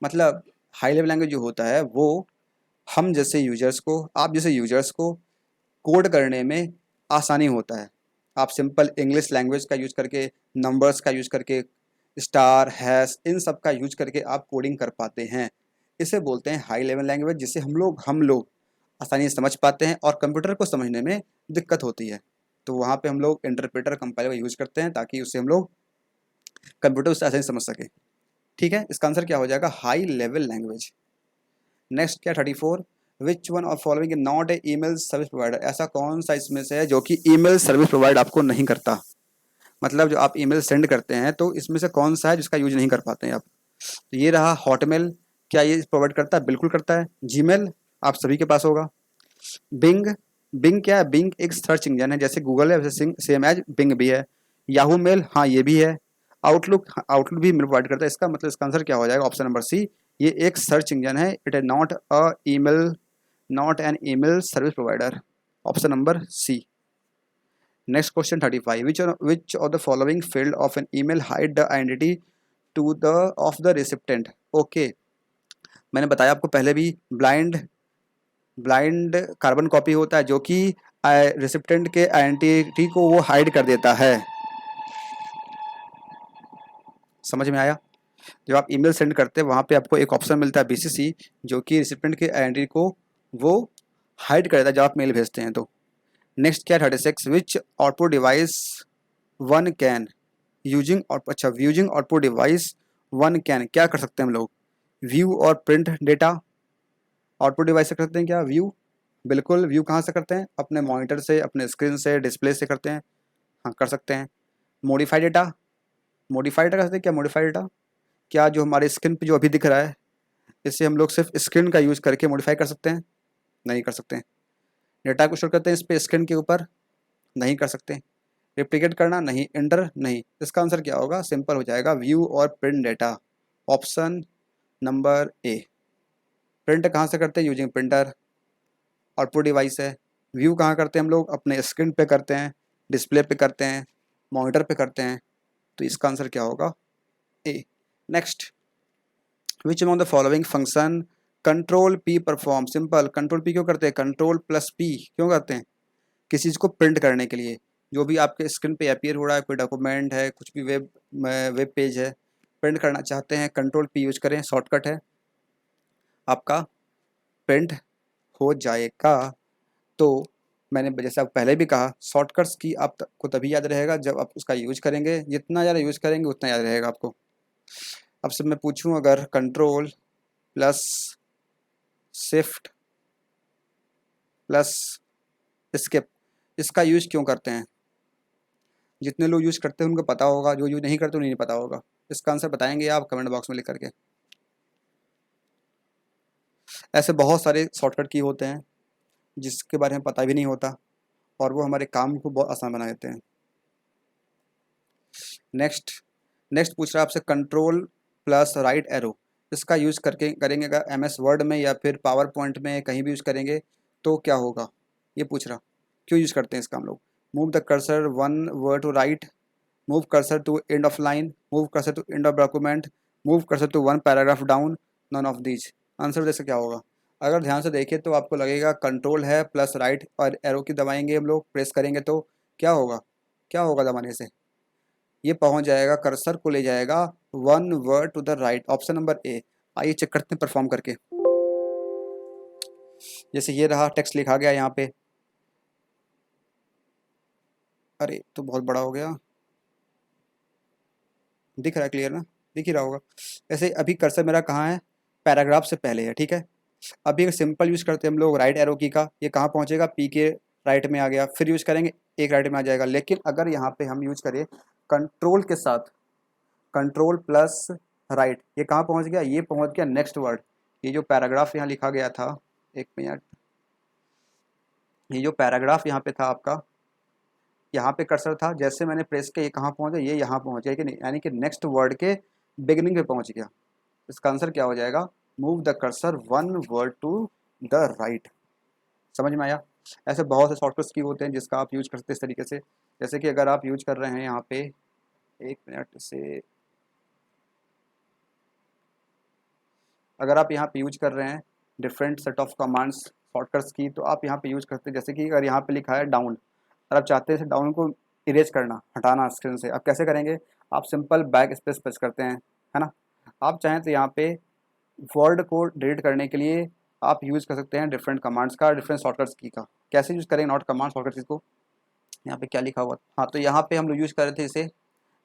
मतलब हाई लेवल लैंग्वेज जो होता है वो हम जैसे यूजर्स को, आप जैसे यूजर्स को कोड करने में आसानी होता है। आप सिंपल इंग्लिश लैंग्वेज का यूज करके, नंबर्स का यूज करके, स्टार हैश इन सब का यूज करके आप कोडिंग कर पाते हैं। इसे बोलते हैं हाई लेवल लैंग्वेज, जिसे हम लोग आसानी से समझ पाते हैं और कंप्यूटर को समझने में दिक्कत होती है। तो वहाँ पे हम लोग इंटरप्रेटर कंपाइलर का यूज करते हैं ताकि उसे हम लोग कंप्यूटर उससे आसानी से समझ सके। ठीक है, इसका आंसर क्या हो जाएगा, हाई लेवल लैंग्वेज। नेक्स्ट क्या 34, विच one of following not a email service provider, ऐसा कौन सा इसमें से है जो कि ईमेल सर्विस प्रोवाइड आपको नहीं करता। मतलब जो आप ईमेल सेंड करते हैं तो इसमें से कौन सा है जिसका यूज नहीं कर पाते हैं आप। तो ये रहा हॉटमेल, क्या ये प्रोवाइड करता है, बिल्कुल करता है। जीमेल आप सभी के पास होगा। बिंग, बिंग क्या है, बिंग एक सर्च इंजन है, जैसे गूगल है वैसे सेम एज बिंग भी है। याहू मेल, हाँ ये भी है। आउटलुक, आउटलुक भी मेल प्रोवाइड करता है। इसका मतलब इसका आंसर क्या हो जाएगा, ऑप्शन नंबर सी, ये एक सर्च इंजन है। It is not a email, not an email service provider, option number C. Next question 35, which of the following field of an email hide the identity to the of the recipient. Okay, मैंने बताया आपको पहले भी, blind, blind carbon copy होता है जो कि recipient के आइडेंटिटी को वो हाइड कर देता है। समझ में आया। जब आप ईमेल सेंड करते हैं वहाँ पे आपको एक ऑप्शन मिलता है बीसीसी, जो कि रिसिप्टेंट के आइडेंटिटी को वो हाइड कर देता है जब आप मेल भेजते हैं तो। नेक्स्ट क्या 36, which output device one can using, और अच्छा viewing output device one can, क्या कर सकते हैं हम लोग, व्यू और प्रिंट डेटा। आउटपुट डिवाइस से करते हैं क्या, व्यू, बिल्कुल। व्यू कहाँ से करते हैं, अपने मॉनिटर से, अपने स्क्रीन से, डिस्प्ले से करते हैं, हाँ कर सकते हैं। मॉडिफाई डेटा, मॉडिफाई डेटा कर सकते हैं क्या, मॉडिफाई डेटा क्या जो हमारे स्क्रीन पे जो अभी दिख रहा है, इससे हम लोग सिर्फ स्क्रीन का यूज़ करके मॉडिफाई कर सकते हैं, नहीं कर सकते हैं। डेटा को स्टोर करते हैं इस पे स्क्रीन के ऊपर, नहीं कर सकते। रिप्लिकेट करना, नहीं। इंटर, नहीं। इसका आंसर क्या होगा, सिंपल हो जाएगा, व्यू और प्रिंट डेटा, ऑप्शन नंबर ए। प्रिंट कहाँ से करते हैं, यूजिंग प्रिंटर, आउटपुट डिवाइस है। व्यू कहाँ करते हैं हम लोग, अपने स्क्रीन पे करते हैं, डिस्प्ले पे करते हैं, मॉनिटर पे करते हैं। तो इसका आंसर क्या होगा, A. Next, which among the following function control P perform. Simple, control P क्यों करते हैं, कंट्रोल प्लस पी क्यों करते हैं, किसी चीज़ को प्रिंट करने के लिए। जो भी आपके स्क्रीन पे अपीयर हो रहा है, कोई डॉक्यूमेंट है, कुछ भी वेब पेज है, प्रिंट करना चाहते हैं, कंट्रोल पी यूज करें, शॉर्टकट है, आपका प्रिंट हो जाएगा। तो मैंने जैसे आप पहले भी कहा, शॉर्टकट्स की आपको तभी याद रहेगा जब आप उसका यूज करेंगे, जितना ज़्यादा यूज करेंगे उतना याद रहेगा आपको। अब से मैं पूछूं, अगर control plus shift plus skip, इसका यूज क्यों करते हैं, जितने लोग यूज करते हैं उनको पता होगा, जो यूज नहीं करते उन्हें नहीं पता होगा। इसका आंसर बताएंगे आप कमेंट बॉक्स में लिख करके। ऐसे बहुत सारे शॉर्टकट की होते हैं जिसके बारे में पता भी नहीं होता और वो हमारे काम को बहुत आसान बना देते हैं। नेक्स्ट, नेक्स्ट पूछ रहा है आपसे, कंट्रोल प्लस राइट एरो, इसका यूज़ करके करेंगे अगर एम एस वर्ड में या फिर पावर पॉइंट में कहीं भी यूज़ करेंगे तो क्या होगा, ये पूछ रहा। क्यों यूज़ करते हैं इसका हम लोग, move the cursor one word to right, move cursor to end of line, move cursor to end of document, move cursor to one paragraph down, none of these. Answer जैसे क्या होगा, अगर ध्यान से देखें तो आपको लगेगा कंट्रोल है प्लस राइट और एरो की दबाएंगे हम लोग, प्रेस करेंगे तो क्या होगा, क्या होगा दबाने से, ये पहुंच जाएगा, कर्सर को ले जाएगा one word to the right, option number A. आइए चेक करते हैं परफॉर्म करके। जैसे ये रहा, टेक्स्ट लिखा गया यहाँ पे, अरे तो बहुत बड़ा हो गया, दिख रहा है क्लियर ना, दिख ही रहा होगा। ऐसे अभी कर्सर मेरा कहाँ है, पैराग्राफ से पहले है, ठीक है। अभी एक सिंपल यूज़ करते हैं हम लोग राइट एरो की का, ये कहाँ पहुँचेगा, पी के राइट में आ गया, फिर यूज़ करेंगे एक राइट में आ जाएगा। लेकिन अगर यहाँ पे हम यूज़ करें कंट्रोल के साथ, कंट्रोल प्लस राइट, ये कहाँ पहुँच गया, ये पहुँच गया नेक्स्ट वर्ड। ये जो पैराग्राफ यहाँ लिखा गया था, एक मिनट, ये जो पैराग्राफ यहाँ पे था आपका, यहाँ पे कर्सर था, जैसे मैंने प्रेस किया ये कहाँ पहुँचा, ये यहाँ पहुँच गया कि नहीं, यानी कि नेक्स्ट वर्ड के बिगिनिंग पे पहुँच गया। इसका आंसर क्या हो जाएगा, move the cursor one word to the right. समझ में आया। ऐसे बहुत से शॉर्टकट्स की होते हैं जिसका आप यूज कर सकते हैं इस तरीके से। जैसे कि अगर आप यूज कर रहे हैं यहाँ पे, एक मिनट से, अगर आप यहाँ पे यूज कर रहे हैं different set of commands shortcuts की, तो आप यहाँ पे यूज करते हैं। जैसे कि अगर यहाँ पे लिखा है डाउन, अगर आप चाहते हैं डाउन को इरेज करना, हटाना स्क्रीन से, आप कैसे करेंगे, आप सिंपल बैक स्पेस प्रेस करते हैं, है ना। आप चाहें तो यहाँ पे वर्ड को डिलीट करने के लिए आप यूज़ कर सकते हैं डिफरेंट कमांड्स का, डिफरेंट शॉर्टकट्स की का। कैसे यूज़ करेंगे नॉट कमांड शॉर्टकट्स को, यहाँ पे क्या लिखा हुआ, हाँ तो यहाँ पे हम लोग यूज़ कर रहे थे इसे।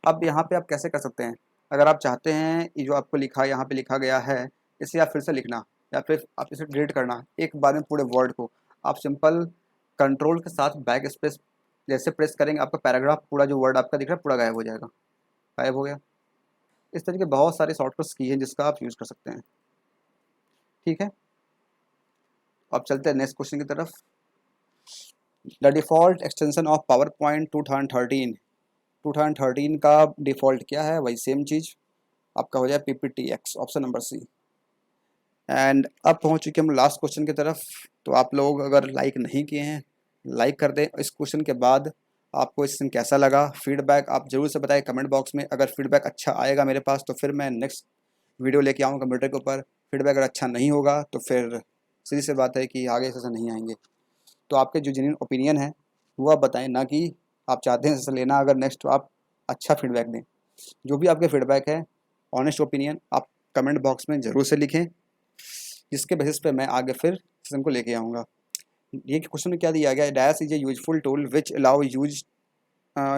अब यहाँ पे आप कैसे कर सकते हैं, अगर आप चाहते हैं ये जो आपको लिखा यहाँ पे लिखा गया है, इसे आप फिर से लिखना या फिर आप इसे डिलीट करना एक बार में पूरे वर्ड को, आप सिंपल कंट्रोल के साथ बैक स्पेस जैसे प्रेस करेंगे, आपका पैराग्राफ पूरा जो वर्ड आपका दिख रहा है पूरा गायब हो जाएगा, गायब हो गया। इस तरीके बहुत सारे शॉर्टकट्स की हैं जिसका आप यूज़ कर सकते हैं। ठीक है, अब चलते हैं नेक्स्ट क्वेश्चन की तरफ। The default extension of power point 2013 का डिफ़ॉल्ट क्या है, वही सेम चीज़ आपका हो जाए PPTX, option number C. And अब पहुंच चुके हम लास्ट क्वेश्चन की तरफ। तो आप लोग अगर लाइक नहीं किए हैं, लाइक कर दें। इस क्वेश्चन के बाद आपको इस दिन कैसा लगा, फीडबैक आप ज़रूर से बताएं कमेंट बॉक्स में। अगर फीडबैक अच्छा आएगा मेरे पास तो फिर मैं नेक्स्ट वीडियो लेके आऊँगा कंप्यूटर के ऊपर। फीडबैक अगर अच्छा नहीं होगा तो फिर सीधी सी बात है कि आगे से नहीं आएंगे। तो आपके जो जेन्युइन ओपिनियन है वो आप बताएं, ना कि आप चाहते हैं इससे लेना। अगर नेक्स्ट आप अच्छा फीडबैक दें, जो भी आपके फीडबैक है ऑनेस्ट ओपिनियन आप कमेंट बॉक्स में ज़रूर से लिखें, जिसके बेसिस पे मैं आगे फिर सिस्टम को लेके आऊँगा। ये क्वेश्चन में क्या दिया गया है, dash is a useful tool which allow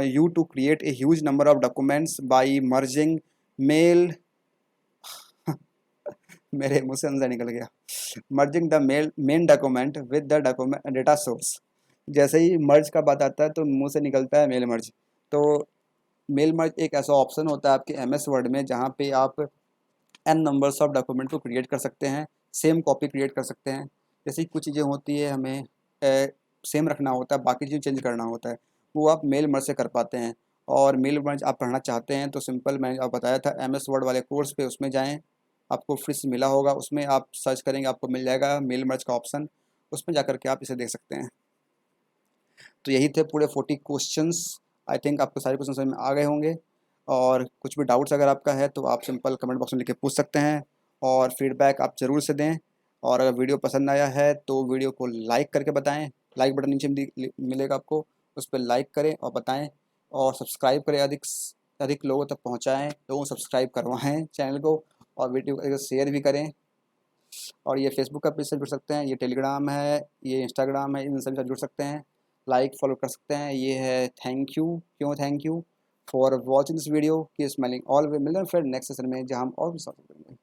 you to create a huge number of documents by merging mail मेरे मुंह से अंदर निकल गया, merging the main document with the document data source. जैसे ही मर्ज का बात आता है तो मुंह से निकलता है मेल मर्ज। तो मेल मर्ज एक ऐसा ऑप्शन होता है आपके MS वर्ड में जहाँ पे आप n नंबर्स ऑफ डॉक्यूमेंट को क्रिएट कर सकते हैं, सेम कॉपी क्रिएट कर सकते हैं। जैसे कुछ चीज़ें होती है हमें सेम रखना होता है, बाकी चीज़ चेंज करना होता है, वो आप मेल मर्ज से कर पाते हैं। और मेल मर्ज आप पढ़ना चाहते हैं तो सिंपल मैंने आप बताया था MS वर्ड वाले कोर्स पे, उसमें जाएँ, आपको फ्री से मिला होगा, उसमें आप सर्च करेंगे आपको मिल जाएगा मेल मर्ज का ऑप्शन, उसमें जा के आप इसे देख सकते हैं। तो यही थे पूरे 40 क्वेश्चंस। आई थिंक आपको सारे क्वेश्चन समझ में आ गए होंगे। और कुछ भी डाउट्स अगर आपका है तो आप सिंपल कमेंट बॉक्स में लिख के पूछ सकते हैं, और फीडबैक आप ज़रूर से दें। और अगर वीडियो पसंद आया है तो वीडियो को लाइक करके बताएं, लाइक बटन नीचे मिलेगा आपको, उस पर लाइक करें और बताएं। और सब्सक्राइब करें, अधिक अधिक लोगों तक पहुंचाएं, लोगों को सब्सक्राइब करवाएं चैनल को, और वीडियो को शेयर भी करें। और ये फेसबुक का पेज से जुड़ सकते हैं, ये टेलीग्राम है, ये इंस्टाग्राम है, इन सभी से जुड़ सकते हैं, लाइक फॉलो कर सकते हैं। ये है thank you for watching this video की स्माइलिंग ऑल। मिलते हैं फिर नेक्स्ट सेशन में जहाँ हम और भी साथ करेंगे।